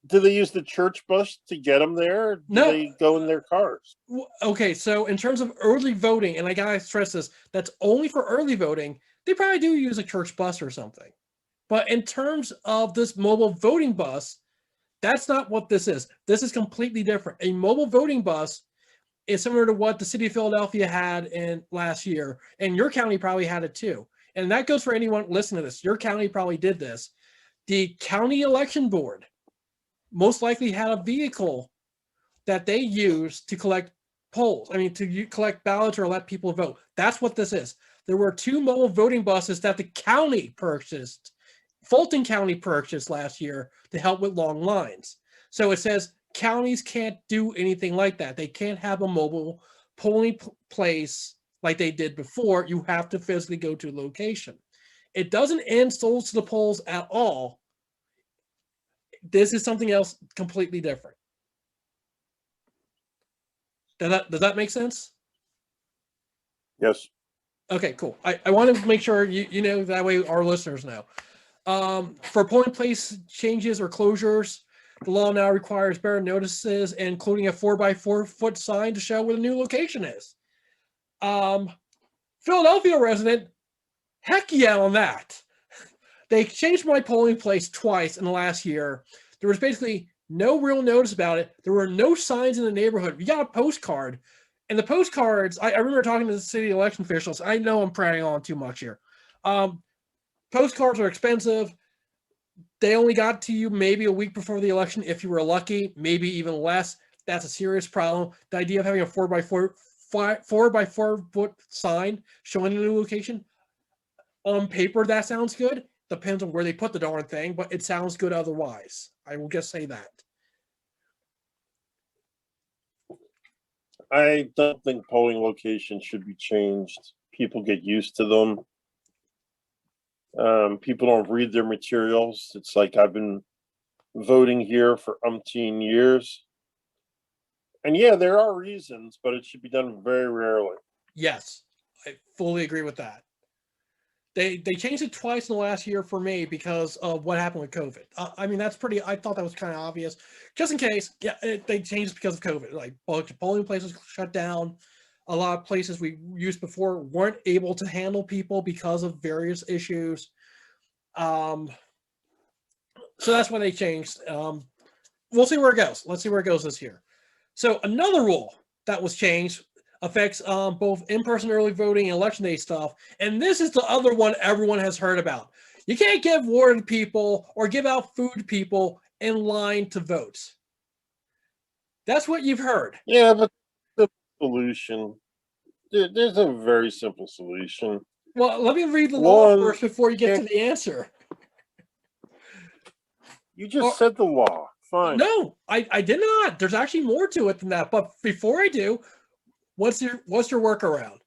do they use the church bus to get them there? Or do
No,
they go in their cars?
okay. So in terms of early voting, and I gotta stress this, that's only for early voting. They probably do use a church bus or something. But in terms of this mobile voting bus, that's not what this is. This is completely different. A mobile voting bus is similar to what the city of Philadelphia had in last year, and your county probably had it too. And that goes for anyone listening to this. Your county probably did this. The county election board most likely had a vehicle that they used to collect polls. I mean, to collect ballots or let people vote. That's what this is. There were 2 mobile voting buses that the county purchased, Fulton County purchased last year to help with long lines. So it says counties can't do anything like that. They can't have a mobile polling place like they did before. You have to physically go to a location. It doesn't end souls to the polls at all. This is something else completely different. Does that make sense?
Yes.
Okay, cool. I want to make sure you know, that way our listeners know. For polling place changes or closures, the law now requires better notices, including a 4x4 foot sign to show where the new location is. Philadelphia resident, heck yeah on that. They changed my polling place twice in the last year. There was basically no real notice about it. There were no signs in the neighborhood. You got a postcard. And the postcards, I remember talking to the city election officials. I know I'm prattling on too much here. Postcards are expensive. They only got to you maybe a week before the election if you were lucky, maybe even less. That's a serious problem. The idea of having a 4x4 foot sign showing the new location, on paper, that sounds good. Depends on where they put the darn thing, but it sounds good otherwise. I will just say that.
I don't think polling locations should be changed. People get used to them. People don't read their materials. It's like I've been voting here for umpteen years. And yeah, there are reasons, but it should be done very rarely.
Yes, I fully agree with that. They changed it twice in the last year for me because of what happened with COVID. I mean, that's pretty. I thought that was kind of obvious. Just in case, yeah, they changed it because of COVID. Like polling places shut down. A lot of places we used before weren't able to handle people because of various issues. So that's why they changed. We'll see where it goes. Let's see where it goes this year. So another rule that was changed affects both in-person early voting and election day stuff. And this is the other one everyone has heard about. You can't give water to people or give out food to people in line to vote. That's what you've heard.
Yeah, but the solution, there's a very simple solution.
Well, let me read the law first before you get to the answer.
You just said the law. Fine.
No, I did not. There's actually more to it than that. But before I do, what's your workaround?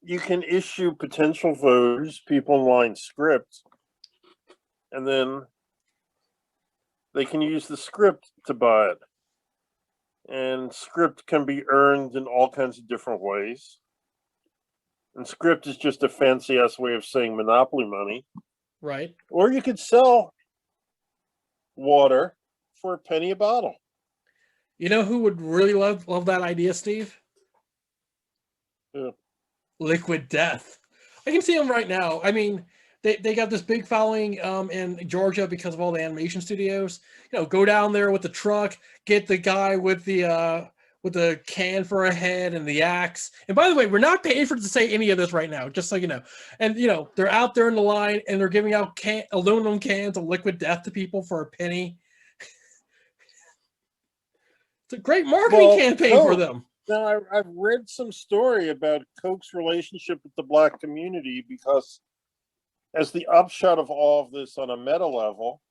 You can issue potential voters, people in line script, and then they can use the script to buy it. And script can be earned in all kinds of different ways. And script is just a fancy ass way of saying monopoly money.
Right.
Or you could sell water for a penny a bottle.
You know who would really love that idea, Steve?
Yeah.
Liquid Death. I can see them right now. I mean, they got this big following in Georgia because of all the animation studios. You know, go down there with the truck, get the guy with the can for a head and the axe. And by the way, we're not paid for to say any of this right now, just so you know. And you know, they're out there in the line and they're giving out aluminum cans of Liquid Death to people for a penny. It's a great marketing campaign for them.
Now, I've read some story about Coke's relationship with the Black community because, as the upshot of all of this on a meta level,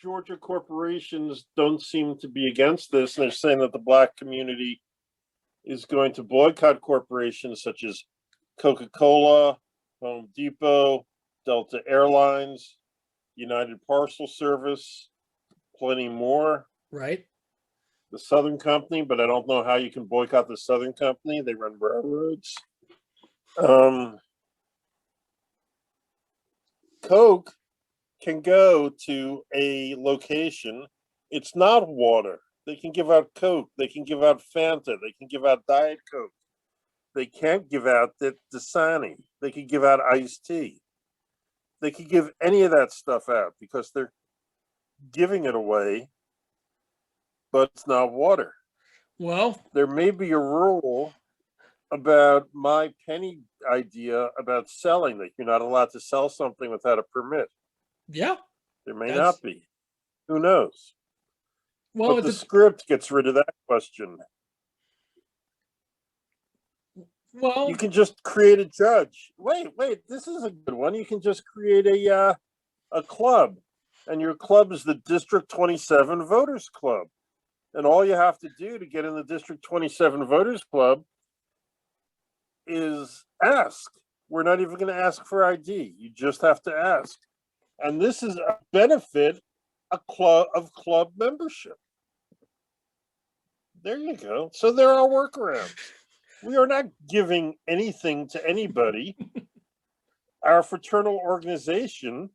Georgia corporations don't seem to be against this, and they're saying that the Black community is going to boycott corporations such as Coca-Cola, Home Depot, Delta Airlines, United Parcel Service, couple anymore.
Right.
The Southern Company, but I don't know how you can boycott the Southern Company. They run railroads. Coke can go to a location. It's not water. They can give out Coke. They can give out Fanta. They can give out Diet Coke. They can't give out the Dasani. They can give out iced tea. They could give any of that stuff out because they're giving it away, but it's not water.
Well,
there may be a rule about my penny idea about selling, that you're not allowed to sell something without a permit.
yeah.
There may not be. Who knows?
Well,
but the script gets rid of that question.
Well,
you can just create a judge. Wait, this is a good one. You can just create a club, and your club is the District 27 Voters Club. And all you have to do to get in the District 27 Voters Club is ask. We're not even going to ask for ID. You just have to ask. And this is a benefit of club membership. There you go. So there are workarounds. We are not giving anything to anybody. Our fraternal organization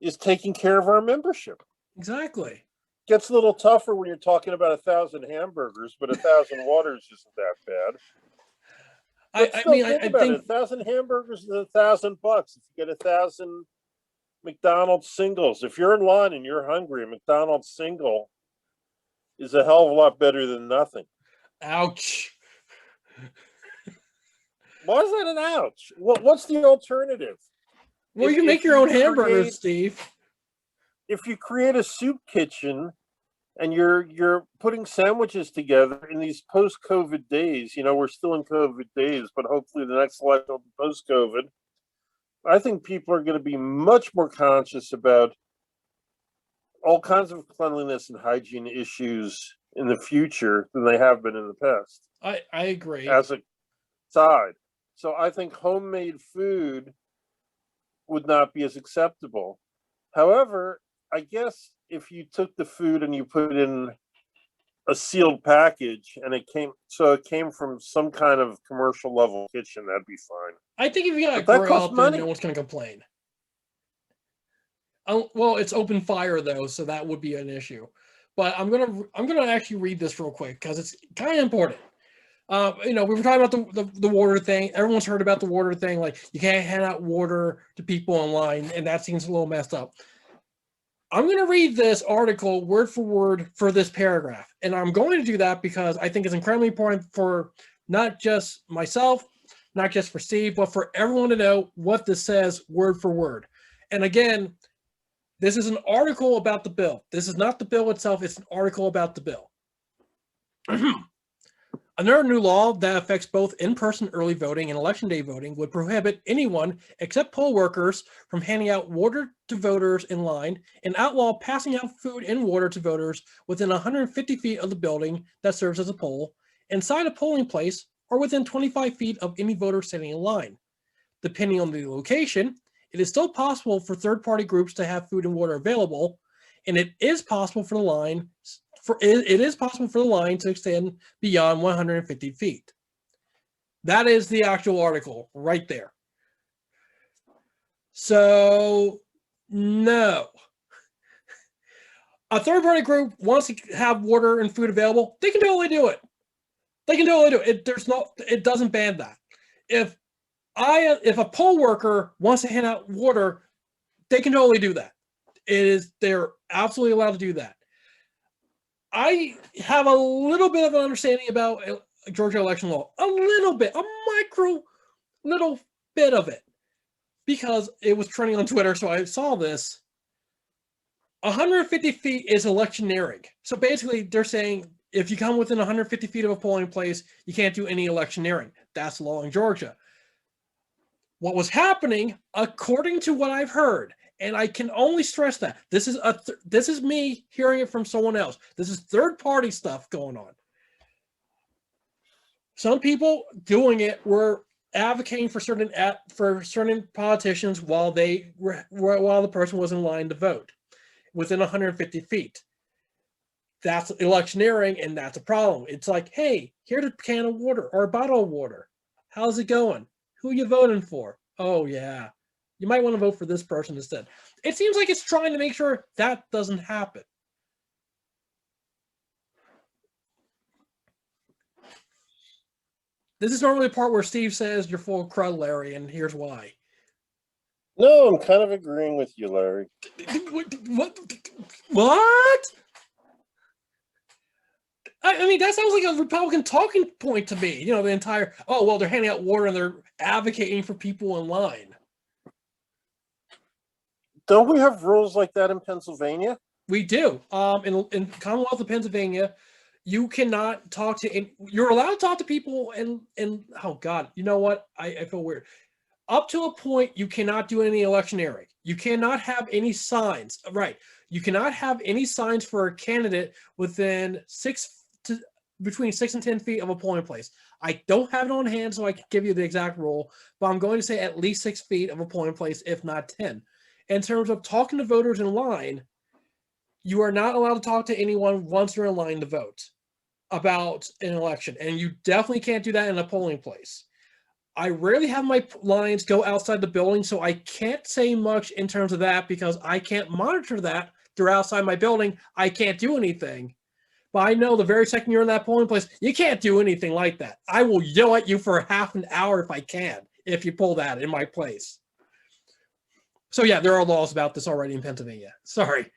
is taking care of our membership.
Exactly.
Gets a little tougher when you're talking about 1,000 hamburgers, but 1,000 waters isn't that bad. I think 1,000 hamburgers is $1,000. If you get 1,000 McDonald's singles, if you're in line and you're hungry, a McDonald's single is a hell of a lot better than nothing.
Ouch.
Why is that an ouch? What's the alternative?
Well, you can make your own hamburgers, Steve.
If you create a soup kitchen and you're putting sandwiches together in these post-COVID days, we're still in COVID days, but hopefully the next election will be post-COVID. I think people are going to be much more conscious about all kinds of cleanliness and hygiene issues in the future than they have been in the past.
I agree.
As a side. So I think homemade food would not be as acceptable. However, I guess if you took the food and you put it in a sealed package and it came from some kind of commercial level kitchen, that'd be fine.
I think if you got a grill out there, no one's going to complain. Well, it's open fire though, so that would be an issue. But I'm gonna actually read this real quick because it's kind of important. We were talking about the water thing. Everyone's heard about the water thing. Like, you can't hand out water to people online, and that seems a little messed up. I'm going to read this article word for word for this paragraph. And I'm going to do that because I think it's incredibly important for not just myself, not just for Steve, but for everyone to know what this says word for word. And again, this is an article about the bill. This is not the bill itself. It's an article about the bill. Another new law that affects both in-person early voting and election day voting would prohibit anyone except poll workers from handing out water to voters in line and outlaw passing out food and water to voters within 150 feet of the building that serves as a poll, inside a polling place, or within 25 feet of any voter standing in line. Depending on the location, it is still possible for third-party groups to have food and water available, and it is possible for the line to extend beyond 150 feet. That is the actual article right there. So, no. A third-party group wants to have water and food available. They can totally do it. It doesn't ban that. If a poll worker wants to hand out water, they can totally do that. They're absolutely allowed to do that. I have a little bit of an understanding about Georgia election law, a little bit of it, because it was trending on Twitter, so I saw this. 150 feet is electioneering. So basically, they're saying if you come within 150 feet of a polling place, you can't do any electioneering. That's the law in Georgia. What was happening, according to what I've heard, and I can only stress that this is me hearing it from someone else. This is third-party stuff going on. Some people doing it were advocating for certain politicians while the person was in line to vote within 150 feet. that's electioneering, and that's a problem. It's like, hey, here's a can of water or a bottle of water. How's it going? Who are you voting for? Oh, yeah. You might want to vote for this person instead. It seems like it's trying to make sure that doesn't happen. This is normally the part where Steve says you're full of crud, Larry, and here's why.
No, I'm kind of agreeing with you, Larry.
What? I mean, that sounds like a Republican talking point to me. You know, the entire, oh, well, they're handing out water and they're advocating for people in line.
Don't we have rules like that in Pennsylvania?
We do. In Commonwealth of Pennsylvania, you cannot talk to, you're allowed to talk to people and oh God, you know what? I feel weird. Up to a point, you cannot do any electioneering. You cannot have any signs. Right. You cannot have any signs for a candidate within between 6 and 10 feet of a polling place. I don't have it on hand, so I can give you the exact rule, but I'm going to say at least 6 feet of a polling place, if not 10. In terms of talking to voters in line, you are not allowed to talk to anyone once you're in line to vote about an election, and you definitely can't do that in a polling place. I rarely have my lines go outside the building, so I can't say much in terms of that because I can't monitor that. They're outside my building. I can't do anything. But I know the very second you're in that polling place, you can't do anything like that. I will yell at you for half an hour if I can, if you pull that in my place. So yeah, there are laws about this already in Pennsylvania. Sorry.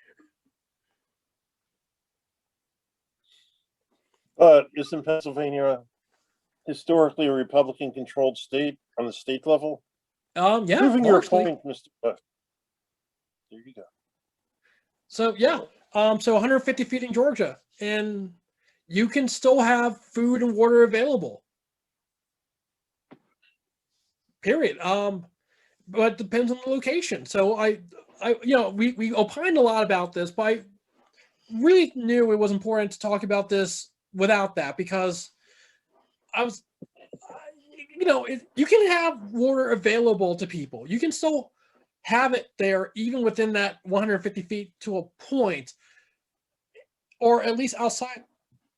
But isn't Pennsylvania historically a Republican-controlled state on the state level?
Yeah.
Proving your point, Mr. Buff. There you go.
So yeah, so 150 feet in Georgia, and you can still have food and water available. Period. But it depends on the location. So we opined a lot about this, but I really knew it was important to talk about this without that because you can have water available to people. You can still have it there even within that 150 feet to a point, or at least outside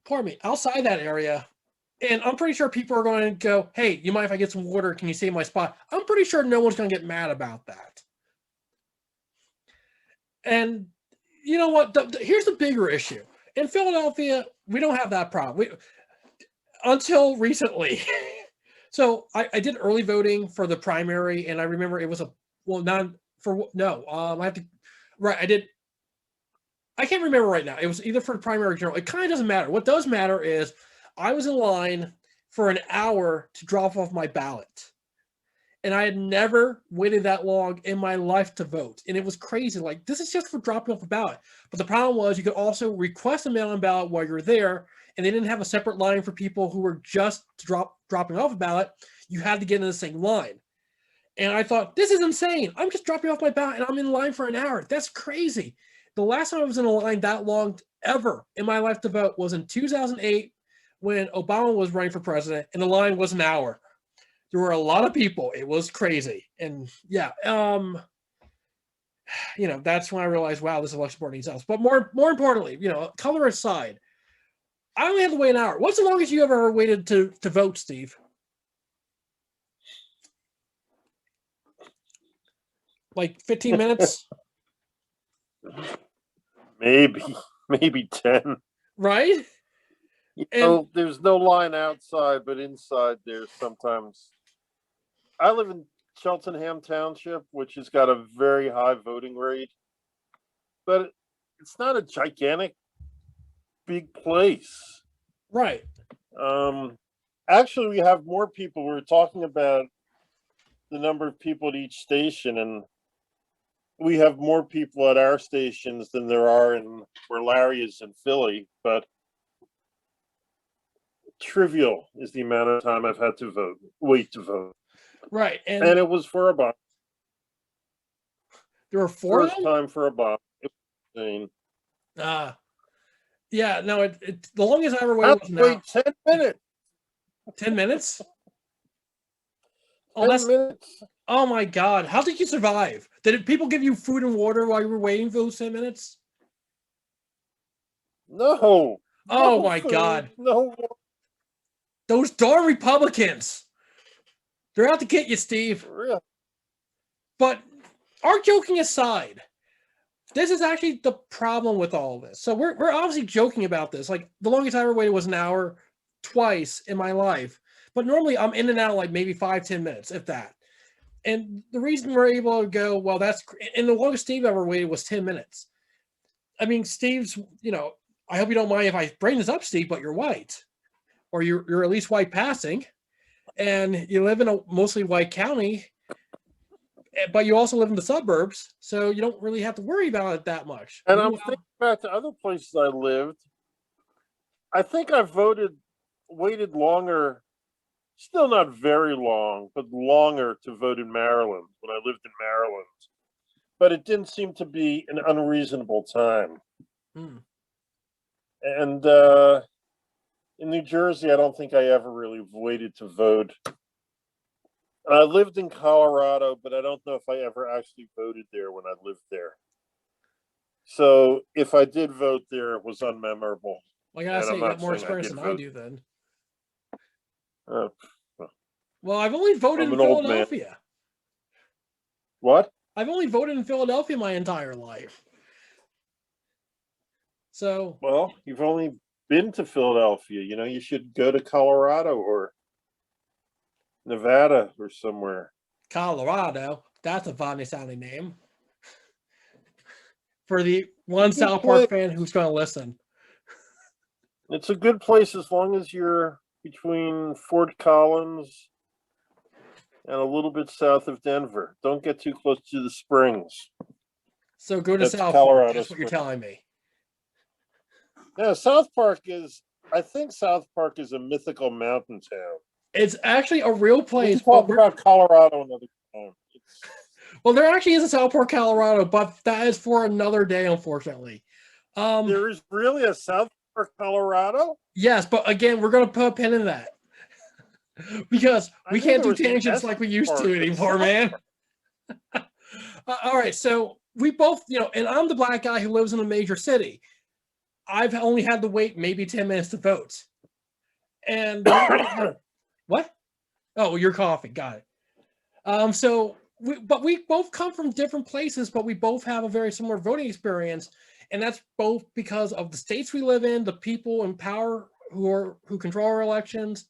that area. And I'm pretty sure people are going to go, hey, you mind if I get some water? Can you save my spot? I'm pretty sure no one's going to get mad about that. And you know what? Here's the bigger issue. In Philadelphia, we don't have that problem. Until recently. So I did early voting for the primary, and I remember it was I can't remember right now. It was either for the primary or general. It kind of doesn't matter. What does matter is I was in line for an hour to drop off my ballot. And I had never waited that long in my life to vote. And it was crazy. Like, this is just for dropping off a ballot. But the problem was you could also request a mail-in ballot while you're there, and they didn't have a separate line for people who were just dropping off a ballot. You had to get in the same line. And I thought, this is insane. I'm just dropping off my ballot, and I'm in line for an hour. That's crazy. The last time I was in a line that long ever in my life to vote was in 2008 when Obama was running for president, and the line was an hour. There were a lot of people. It was crazy. And yeah, that's when I realized, wow, this election board needs us. But more importantly, color aside, I only had to wait an hour. What's the longest you ever waited to vote, Steve? Like 15 minutes?
Maybe 10.
Right?
There's no line outside, but inside there's sometimes. I live in Cheltenham Township, which has got a very high voting rate, but it's not a gigantic, big place.
Right.
Actually, we have more people. We were talking about the number of people at each station, and we have more people at our stations than there are in where Larry is in Philly, but trivial is the amount of time I've had to wait to vote.
Right. And
it was for Obama.
There were four
First time for Obama. It was insane.
Yeah, no, the longest I ever waited was now.
10 minutes.
10 minutes?
10 minutes.
Oh my God. How did you survive? Did people give you food and water while you were waiting for those 10 minutes?
No.
Oh
No
my
food.
God.
No.
Those darn Republicans. They're out to get you, Steve.
Really?
But our joking aside, this is actually the problem with all of this. So we're obviously joking about this. Like the longest I ever waited was an hour twice in my life. But normally I'm in and out like maybe 5-10 minutes, if that. And the reason we're able to go, well, and the longest Steve ever waited was 10 minutes. I mean, Steve's, I hope you don't mind if I bring this up, Steve, but you're white. Or you're at least white passing. And you live in a mostly white county, but you also live in the suburbs, so you don't really have to worry about it that much.
And I'm thinking back to other places I lived. I think I waited longer, still not very long, but longer to vote in Maryland when I lived in Maryland. But it didn't seem to be an unreasonable time. And in New Jersey, I don't think I ever really waited to vote. I lived in Colorado, but I don't know if I ever actually voted there when I lived there. So if I did vote there, it was unmemorable.
Well, I gotta say, you got more experience than I do then. Well, I've only voted in Philadelphia.
What?
I've only voted in Philadelphia my entire life. So.
Well, you've only been to Philadelphia. You should go to Colorado or Nevada or somewhere.
Colorado. That's a funny sounding name. For the one South Park fan who's going to listen.
It's a good place as long as you're between Fort Collins and a little bit south of Denver. Don't get too close to the Springs.
So go to South Park. That's what you're telling me.
Yeah, I think South Park is a mythical mountain town.
It's actually a real place.
We'll talk about Colorado another time.
Well, there actually is a South Park, Colorado, but that is for another day, unfortunately.
There is really a South Park, Colorado?
Yes, but again, we're going to put a pin in that. Because we can't do tangents like we used to anymore, man. All right, so we both, and I'm the black guy who lives in a major city. I've only had to wait maybe 10 minutes to vote. And what? Oh, you're coughing. Got it. So we both come from different places, but we both have a very similar voting experience. And that's both because of the states we live in, the people in power who control our elections,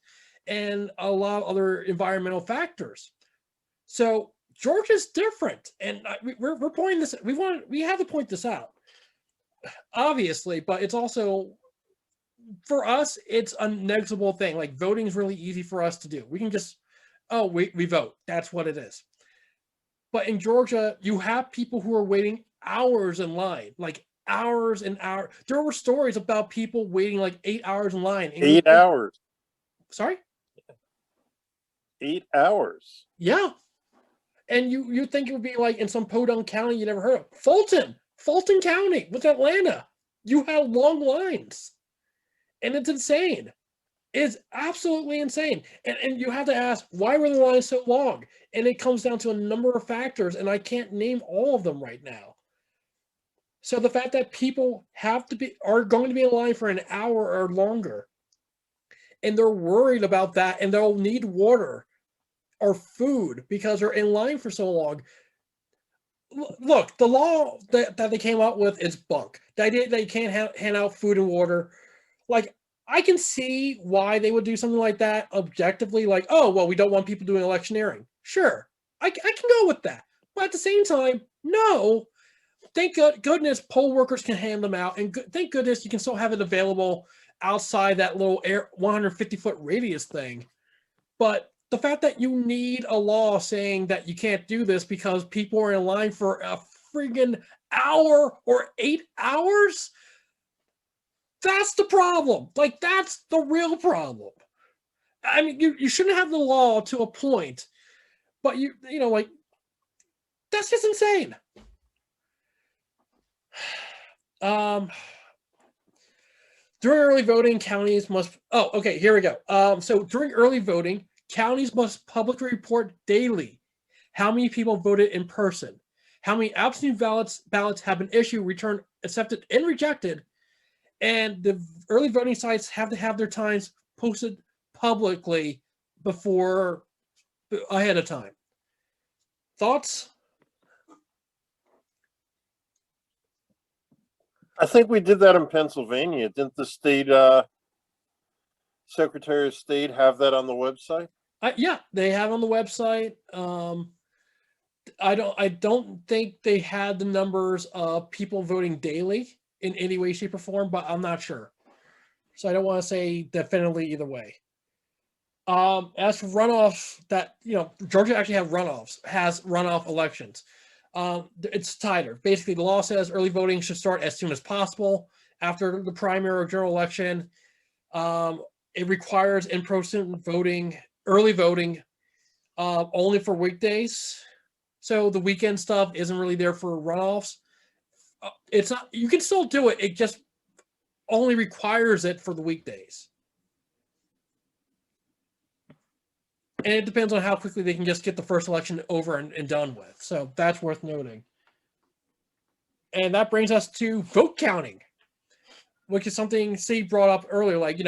and a lot of other environmental factors. So Georgia's different. And we're pointing this, we have to point this out. Obviously, but it's also, for us, it's a negligible thing. Like voting is really easy for us to do. We can just, we vote. That's what it is. But in Georgia, you have people who are waiting hours in line, like hours and hours. There were stories about people waiting like 8 hours in line.
8 hours.
Sorry?
8 hours.
Yeah. And you think it would be like in some podunk county you never heard of. Fulton County with Atlanta. You have long lines. And it's insane. It's absolutely insane. And you have to ask, why were the lines so long? And it comes down to a number of factors, and I can't name all of them right now. So the fact that people are going to be in line for an hour or longer, and they're worried about that, and they'll need water or food because they're in line for so long. Look, the law that they came up with is bunk. The idea that you can't hand out food and water, like, I can see why they would do something like that objectively, like, oh, well, we don't want people doing electioneering. Sure, I can go with that. But at the same time, no. Thank goodness poll workers can hand them out, and thank goodness you can still have it available outside that little 150-foot radius thing. But the fact that you need a law saying that you can't do this because people are in line for a friggin' hour or 8 hours, that's the problem. Like, that's the real problem. I mean, you shouldn't have the law to a point, but you know, like, that's just insane. During early voting, counties must, here we go. So during early voting, counties must publicly report daily how many people voted in person, how many absentee ballots have been issued, returned, accepted, and rejected, And the early voting sites have to have their times posted publicly before ahead of time. Thoughts?
I think we did that in Pennsylvania. Didn't the state Secretary of State have that on the website?
Yeah, they have on the website. I don't think they had the numbers of people voting daily in any way, shape, or form, but I'm not sure. So I don't want to say definitively either way. As for runoffs, that Georgia actually has runoff elections. It's tighter. Basically, the law says early voting should start as soon as possible after the primary or general election. It requires in-person voting, early voting, only for weekdays. So the weekend stuff isn't really there for runoffs. It's not. You can still do it. It just only requires it for the weekdays. And it depends on how quickly they can just get the first election over and done with. So that's worth noting. And that brings us to vote counting, which is something Steve brought up earlier. Like,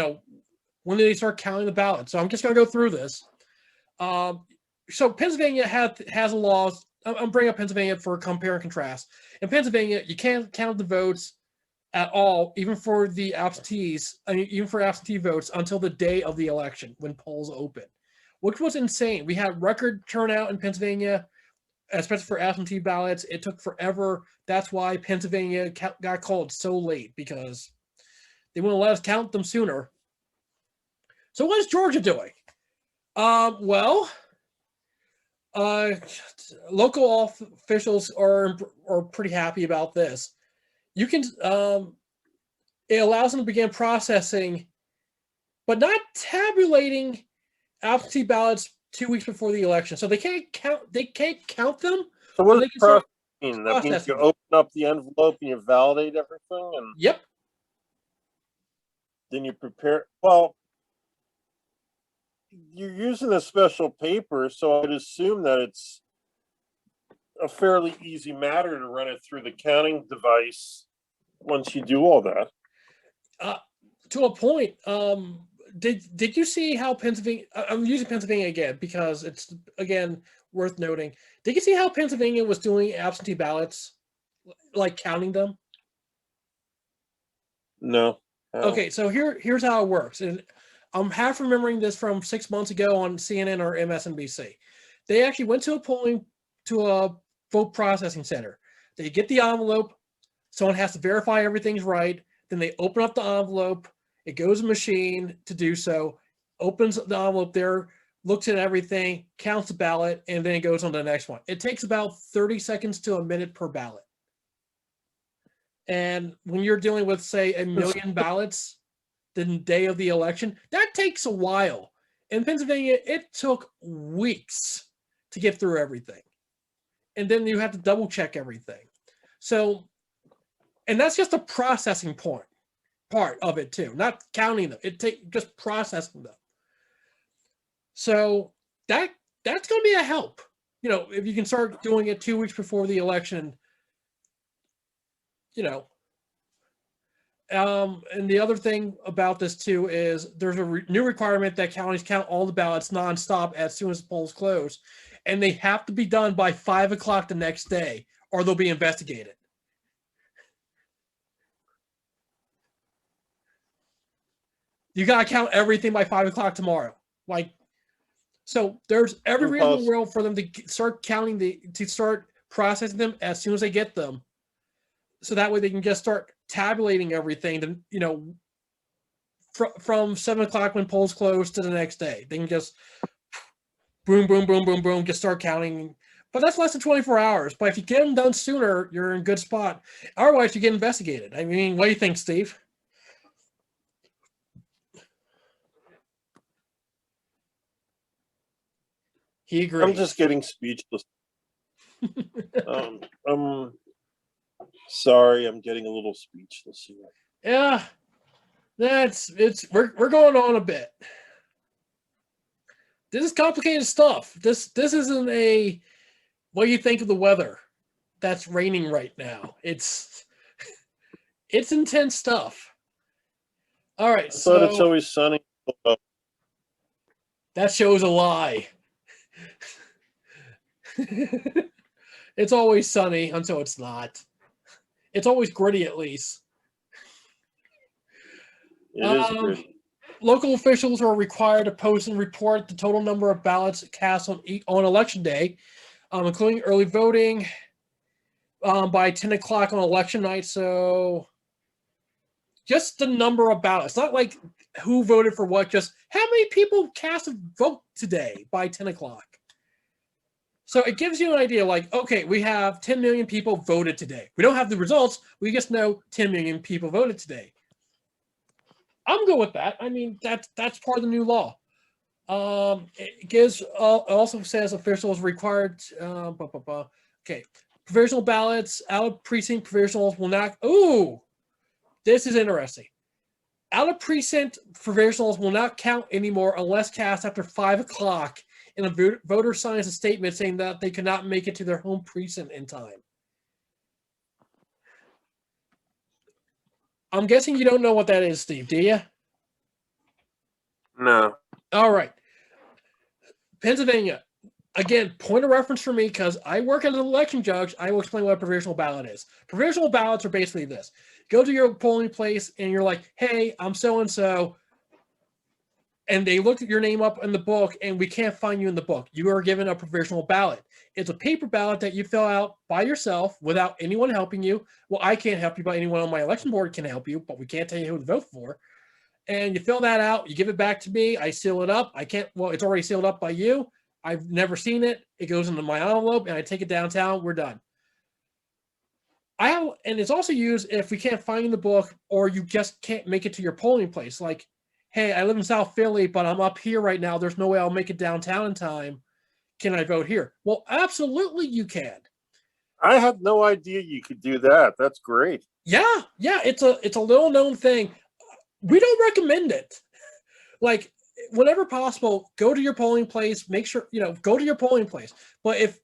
when do they start counting the ballots? So I'm just going to go through this. So Pennsylvania has a law. I'm bringing up Pennsylvania for compare and contrast. In Pennsylvania, you can't count the votes at all, even for the absentees. Even for absentee votes until the day of the election when polls open, which was insane. We had record turnout in Pennsylvania, especially for absentee ballots. It took forever. That's why Pennsylvania got called so late, because they wouldn't let us count them sooner. So what is Georgia doing? Local officials are pretty happy about this. You can it allows them to begin processing, but not tabulating absentee ballots 2 weeks before the election. So they can't count. They can't count them.
So what does processing mean? That means you open up the envelope and you validate everything, and
yep.
Then you prepare. Well, you're using a special paper, so I'd assume that it's a fairly easy matter to run it through the counting device once you do all that.
To a point. Did you see how Pennsylvania? I'm using Pennsylvania again because it's again worth noting. Did you see how Pennsylvania was doing absentee ballots, like counting them?
No.
Okay, so here's how it works, and I'm half remembering this from 6 months ago on CNN or MSNBC. They actually went to a vote processing center. They get the envelope. Someone has to verify everything's right. Then they open up the envelope. It goes to a machine to do so. Opens the envelope there, looks at everything, counts the ballot, and then it goes on to the next one. It takes about 30 seconds to a minute per ballot. And when you're dealing with, say, 1 million ballots the day of the election, that takes a while. In Pennsylvania, it took weeks to get through everything. And then you have to double check everything. So, and that's just the processing part of it too, not counting them. Just processing them. So that's going to be a help. If you can start doing it 2 weeks before the election, and the other thing about this too is there's a new requirement that counties count all the ballots nonstop as soon as the polls close, and they have to be done by 5 o'clock the next day, or they'll be investigated. You got to count everything by 5 o'clock tomorrow. So there's every reason in the world for them to start to start processing them as soon as they get them. So that way they can just start tabulating everything, from 7 o'clock when polls close to the next day. They can just boom, boom, boom, boom, boom, just start counting. But that's less than 24 hours. But if you get them done sooner, you're in a good spot. Otherwise, you get investigated. I mean, what do you think, Steve? He agrees.
I'm just getting speechless. I'm sorry, I'm getting a little speechless here.
Yeah, we're going on a bit. This is complicated stuff. This isn't what do you think of the weather that's raining right now? It's intense stuff. All right,
I thought It's
so
Always Sunny.
that shows a lie. It's always sunny until it's not. It's always gritty, at least.
It is gritty.
Local officials are required to post and report the total number of ballots cast on election day, including early voting, by 10 o'clock on election night. So just the number of ballots, not like who voted for what, just how many people cast a vote today by 10 o'clock. So it gives you an idea like, okay, we have 10 million people voted today. We don't have the results. We just know 10 million people voted today. I'm good with that. I mean, that's part of the new law. It gives also says officials required. Okay, provisional ballots out of precinct provisionals will not. Ooh, this is interesting. Out of precinct provisionals will not count anymore unless cast after 5 o'clock, and a voter signs a statement saying that they cannot make it to their home precinct in time. I'm guessing you don't know what that is, Steve, do you?
No.
All right. Pennsylvania. Again, point of reference for me, because I work as an election judge, I will explain what a provisional ballot is. Provisional ballots are basically this. Go to your polling place and you're like, hey, I'm so-and-so. And they look at your name up in the book and we can't find you in the book. You are given a provisional ballot. It's a paper ballot that you fill out by yourself without anyone helping you. Well, I can't help you, but anyone on my election board can help you, but we can't tell you who to vote for. And you fill that out, you give it back to me, I seal it up. It's already sealed up by you. I've never seen it. It goes into my envelope and I take it downtown. We're done. And it's also used if we can't find the book or you just can't make it to your polling place. Like, hey, I live in South Philly, but I'm up here right now. There's no way I'll make it downtown in time. Can I vote here? Well, absolutely you can.
I had no idea you could do that. That's great.
Yeah, it's a little known thing. We don't recommend it. Like, whenever possible, go to your polling place. Make sure, go to your polling place. But if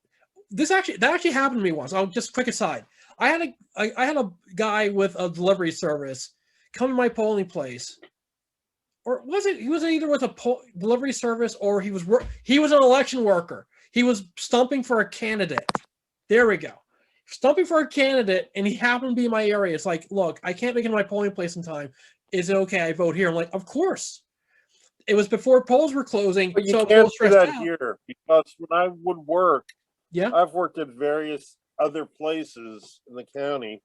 that actually happened to me once. I'll just quick aside. I had a guy with a delivery service come to my polling place, or he was either with a delivery service or he was an election worker. He was stumping for a candidate. There we go. Stumping for a candidate, and he happened to be in my area. It's like, look, I can't make it to my polling place in time. Is it okay I vote here? I'm like, of course. It was before polls were closing.
But you
so
can't do that
out.
here, because when I would work,
yeah,
I've worked at various other places in the county,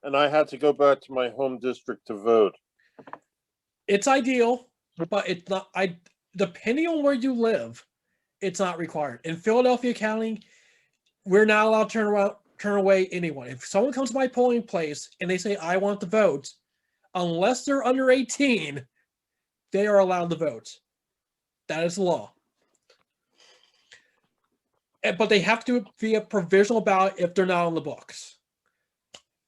and I had to go back to my home district to vote.
It's ideal, but it's not. Depending on where you live, it's not required. In Philadelphia County, we're not allowed to turn away anyone. If someone comes to my polling place and they say, I want to vote, unless they're under 18, they are allowed to vote. That is the law. But they have to be a provisional ballot if they're not on the books.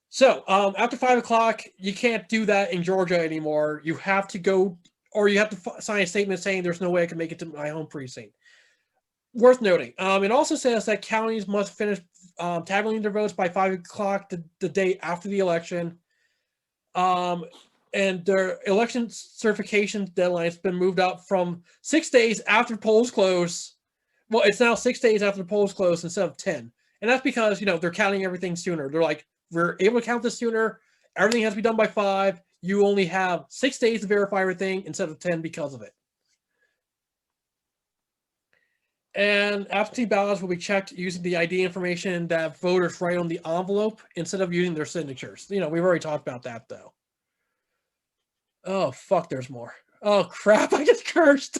So after 5 o'clock, you can't do that in Georgia anymore. You have to go, or you have to sign a statement saying there's no way I can make it to my home precinct. Worth noting. It also says that counties must finish tabulating their votes by 5 o'clock the day after the election. And their election certification deadline has been moved up from 6 days after polls close. Well, it's now 6 days after the polls close instead of 10. And that's because, they're counting everything sooner. They're like, we're able to count this sooner. Everything has to be done by 5. You only have 6 days to verify everything instead of 10 because of it. And absentee ballots will be checked using the ID information that voters write on the envelope instead of using their signatures. We've already talked about that, though. Oh, fuck, there's more. Oh, crap, I just cursed.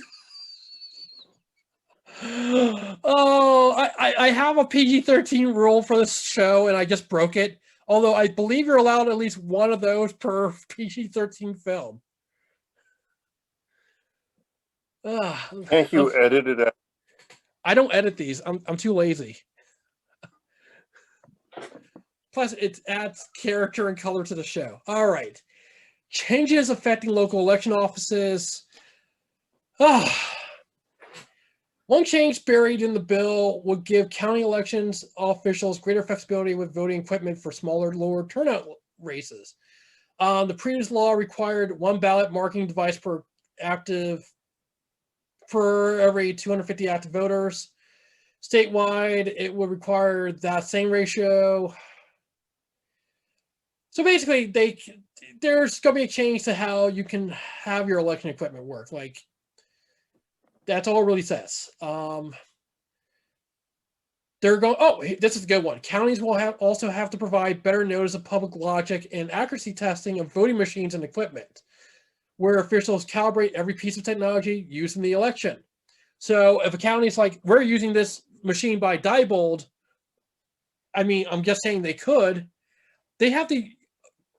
Oh, I have a PG-13 rule for this show, and I just broke it. Although I believe you're allowed at least one of those per PG-13 film.
Can't you edit it out?
I don't edit these. I'm too lazy. Plus, it adds character and color to the show. All right. Changes affecting local election offices. One change buried in the bill would give county elections officials greater flexibility with voting equipment for smaller, lower turnout races. The previous law required one ballot marking device per every 250 active voters. Statewide, it would require that same ratio. So basically, there's going to be a change to how you can have your election equipment work. Like, that's all it really says. They're going, oh, this is a good one. Counties will also have to provide better notice of public logic and accuracy testing of voting machines and equipment, where officials calibrate every piece of technology used in the election. So if a county's like, we're using this machine by Diebold, I mean, I'm just saying they have to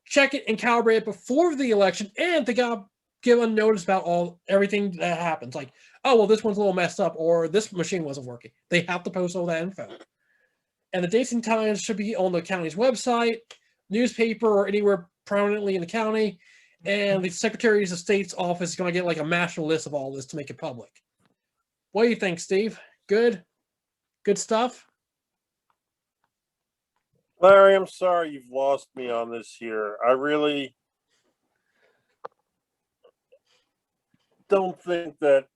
check it and calibrate it before the election, and they got to give a notice about everything that happens. Like, oh, well, this one's a little messed up, or this machine wasn't working. They have to post all that info. And the dates and times should be on the county's website, newspaper, or anywhere prominently in the county. And the Secretaries of State's office is going to get like a master list of all this to make it public. What do you think, Steve? Good? Good stuff?
Larry, I'm sorry you've lost me on this here. I really don't think that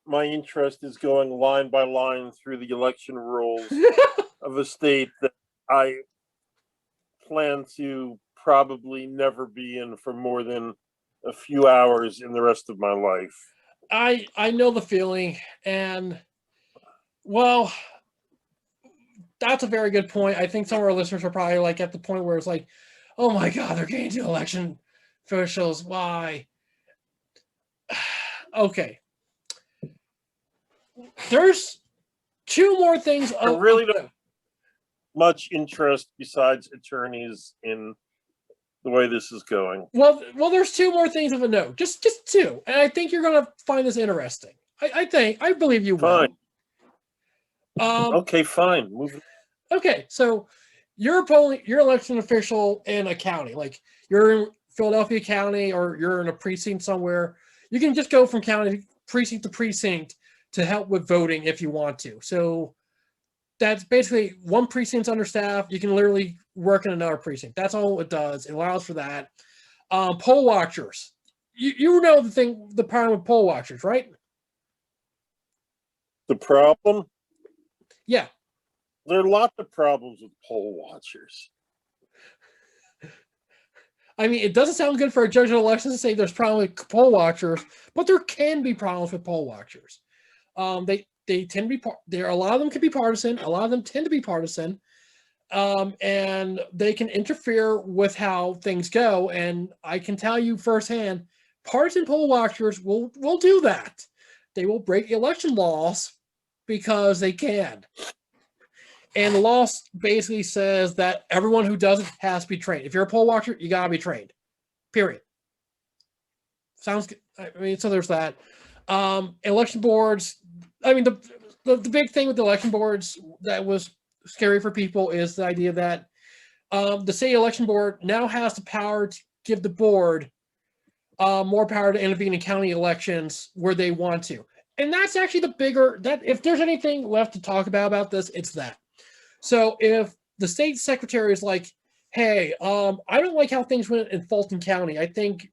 my interest is going line by line through the election rules of a state that I plan to probably never be in for more than a few hours in the rest of my life.
I know the feeling, and well, that's a very good point. I think some of our listeners are probably like at the point where it's like, oh my God, they're getting to election officials. Why? Okay. There's two more things.
I really don't have much interest besides attorneys in the way this is going.
Well, there's two more things of a note. Just two. And I think you're going to find this interesting. I believe you will.
Fine. Okay, fine. Move.
Okay, so you're election official in a county. Like, you're in Philadelphia County or you're in a precinct somewhere. You can just go from county precinct to precinct to help with voting if you want to. So that's basically one precinct's understaffed. You can literally work in another precinct. That's all it does. It allows for that. Poll watchers. You know the problem with poll watchers, right?
The problem?
Yeah.
There are lots of problems with poll watchers.
I mean, it doesn't sound good for a judge of elections to say there's problems with poll watchers, but there can be problems with poll watchers. They tend to be a lot of them can be partisan. A lot of them tend to be partisan, and they can interfere with how things go. And I can tell you firsthand, partisan poll watchers will do that. They will break election laws because they can. And the law basically says that everyone who does it has to be trained. If you're a poll watcher, you gotta be trained. Period. Sounds good. I mean, so there's that. Election boards. I mean, the big thing with the election boards that was scary for people is the idea that the state election board now has the power to give the board more power to intervene in county elections where they want to. And that's actually the bigger, that if there's anything left to talk about this, it's that. So if the state secretary is like, hey, I don't like how things went in Fulton County. I think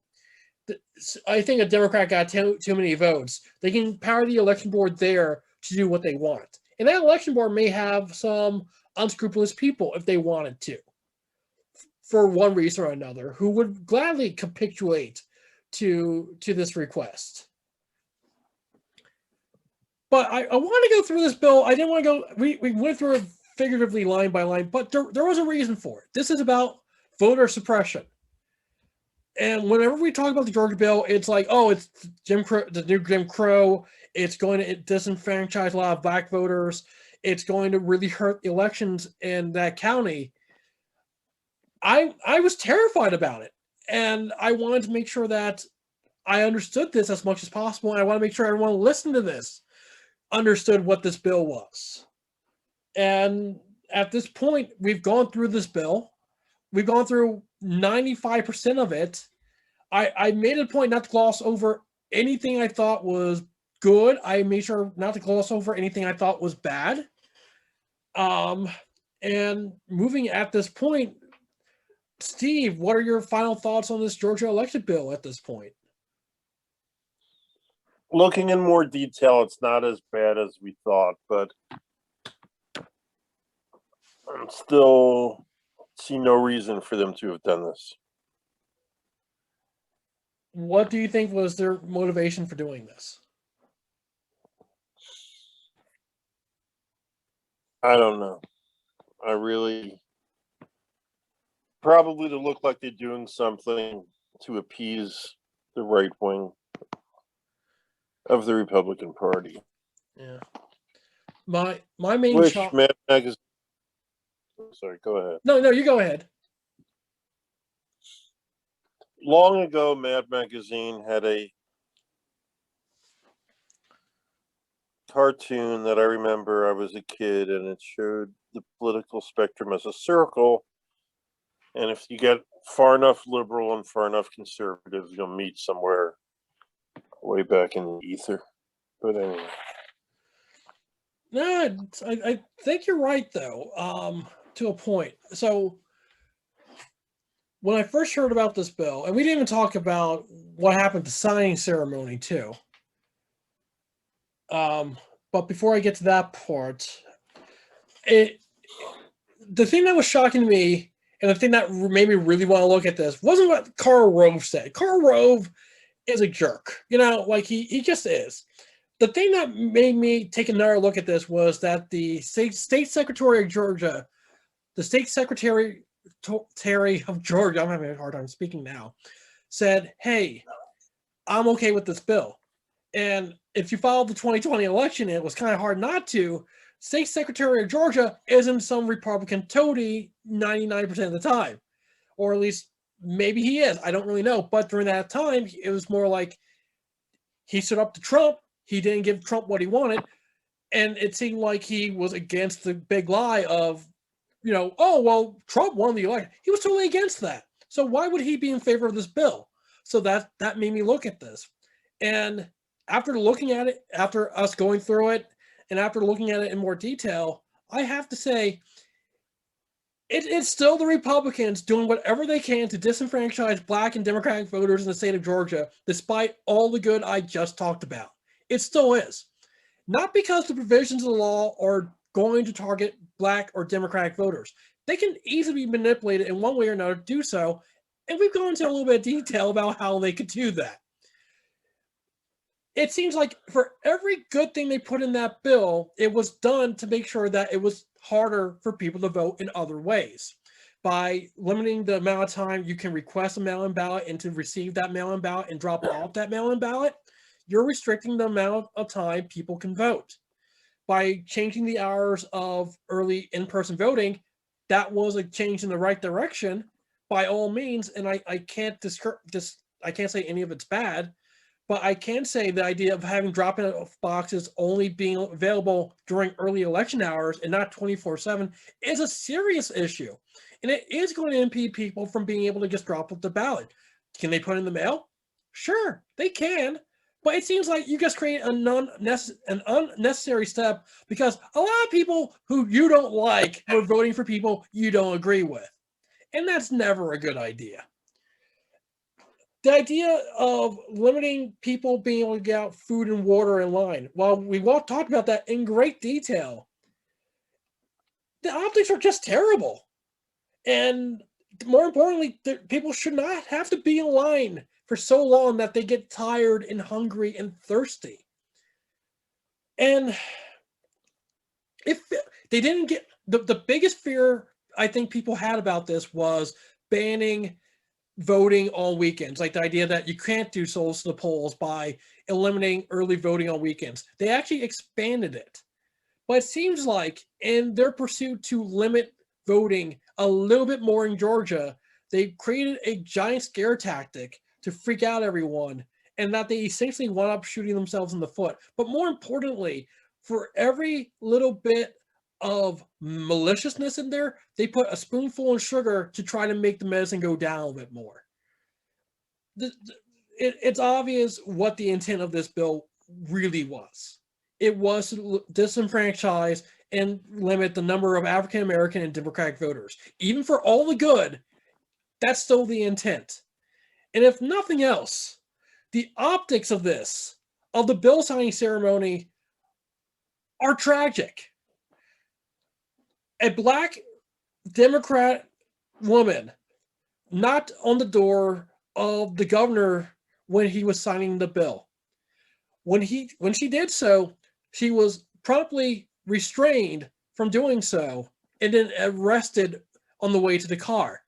a Democrat got too many votes. They can power the election board there to do what they want. And that election board may have some unscrupulous people if they wanted to, for one reason or another, who would gladly capitulate to this request. But I want to go through this bill. I didn't want to go. We went through it figuratively line by line, but there was a reason for it. This is about voter suppression. And whenever we talk about the Georgia bill, it's like, oh, it's the new Jim Crow. It's going to disenfranchise a lot of black voters. It's going to really hurt elections in that county. I was terrified about it. And I wanted to make sure that I understood this as much as possible. And I want to make sure everyone listening to this understood what this bill was. And at this point, we've gone through this bill. We've gone through 95% of it. I made it a point not to gloss over anything I thought was good. I made sure not to gloss over anything I thought was bad. And moving at this point, Steve, what are your final thoughts on this Georgia election bill at this point?
Looking in more detail, it's not as bad as we thought, but I'm still see no reason for them to have done this.
What do you think was their motivation for doing this?
I don't know. I really probably to look like they're doing something to appease the right wing of the Republican Party.
Yeah. My main
Which Mad Magazine. Sorry, go ahead.
No, you go ahead.
Long ago, Mad Magazine had a cartoon that I remember I was a kid, and it showed the political spectrum as a circle. And if you get far enough liberal and far enough conservative, you'll meet somewhere way back in the ether. But anyway.
No, I think you're right, though, to a point. So when I first heard about this bill, and we didn't even talk about what happened at the signing ceremony, too. But before I get to that part, the thing that was shocking to me, and the thing that made me really want to look at this, wasn't what Karl Rove said. Karl Rove is a jerk. Like he just is. The thing that made me take another look at this was that the state secretary of Georgia, the state secretary of Georgia, I'm having a hard time speaking now, said, hey, I'm okay with this bill. And if you followed the 2020 election, it was kind of hard not to. State Secretary of Georgia isn't some Republican toady 99% of the time. Or at least maybe he is. I don't really know. But during that time, it was more like he stood up to Trump. He didn't give Trump what he wanted. And it seemed like he was against the big lie of, oh, well, Trump won the election. He was totally against that. So why would he be in favor of this bill? So that made me look at this. And after looking at it, after us going through it, and after looking at it in more detail, I have to say, it's still the Republicans doing whatever they can to disenfranchise Black and Democratic voters in the state of Georgia, despite all the good I just talked about. It still is. Not because the provisions of the law are going to target Black or Democratic voters. They can easily be manipulated in one way or another to do so, and we've gone into a little bit of detail about how they could do that. It seems like for every good thing they put in that bill, it was done to make sure that it was harder for people to vote in other ways. By limiting the amount of time you can request a mail-in ballot and to receive that mail-in ballot and drop off that mail-in ballot, you're restricting the amount of time people can vote. By changing the hours of early in-person voting, that was a change in the right direction by all means, and I can't I can't say any of it's bad. But I can say the idea of having drop-in boxes only being available during early election hours and not 24/7 is a serious issue. And it is going to impede people from being able to just drop off the ballot. Can they put in the mail? Sure, they can. But it seems like you just create an unnecessary step because a lot of people who you don't like were voting for people you don't agree with. And that's never a good idea. The idea of limiting people being able to get out food and water in line, while we've all talked about that in great detail, the optics are just terrible. And more importantly, people should not have to be in line for so long that they get tired and hungry and thirsty. And if they didn't get the biggest fear I think people had about this was banning voting on weekends, like the idea that you can't do souls to the polls by eliminating early voting on weekends. They actually expanded it. But it seems like in their pursuit to limit voting a little bit more in Georgia, they created a giant scare tactic to freak out everyone, and that they essentially wound up shooting themselves in the foot. But more importantly, for every little bit of maliciousness in there, they put a spoonful of sugar to try to make the medicine go down a bit more. It's obvious what the intent of this bill really was. It was to disenfranchise and limit the number of African American and Democratic voters. Even for all the good, that's still the intent. And if nothing else, the optics of this, of the bill signing ceremony, are tragic. A black Democrat woman knocked on the door of the governor when he was signing the bill. When she did so, she was promptly restrained from doing so and then arrested on the way to the car.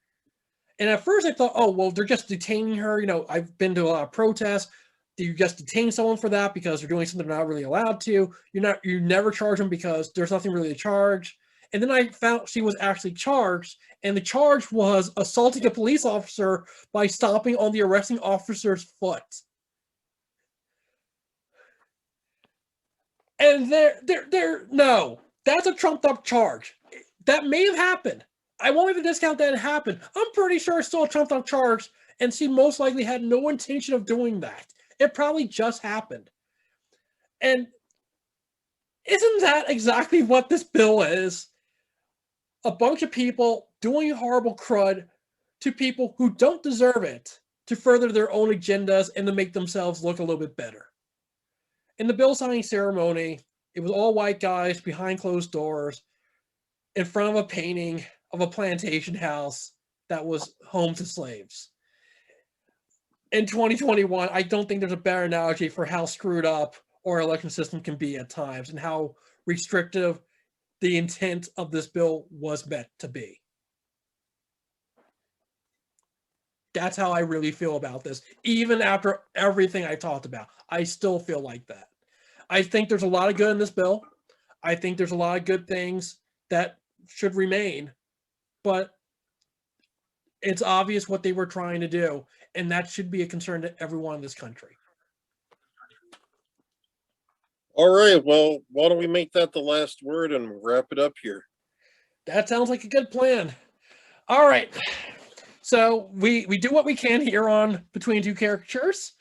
And at first I thought, oh, well, they're just detaining her. You know, I've been to a lot of protests. Do you just detain someone for that because they're doing something they're not really allowed to? You never charge them because there's nothing really to charge. And then I found she was actually charged, and the charge was assaulting a police officer by stomping on the arresting officer's foot. And no, that's a trumped up charge. That may have happened. I won't even discount that it happened. I'm pretty sure it's still a trumped up charge, and she most likely had no intention of doing that. It probably just happened. And isn't that exactly what this bill is? A bunch of people doing horrible crud to people who don't deserve it to further their own agendas and to make themselves look a little bit better. In the bill signing ceremony, it was all white guys behind closed doors in front of a painting of a plantation house that was home to slaves. In 2021, I don't think there's a better analogy for how screwed up our election system can be at times and how restrictive the intent of this bill was meant to be. That's how I really feel about this. Even after everything I talked about, I still feel like that. I think there's a lot of good in this bill. I think there's a lot of good things that should remain, but it's obvious what they were trying to do, and that should be a concern to everyone in this country.
All right. Well, why don't we make that the last word and wrap it up here?
That sounds like a good plan. All right. So we do what we can here on Between Two Caricatures.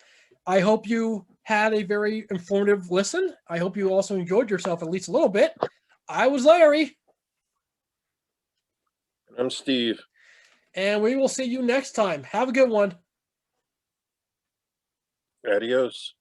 I hope you had a very informative listen. I hope you also enjoyed yourself at least a little bit. I was Larry.
I'm Steve.
And we will see you next time. Have a good one.
Adios.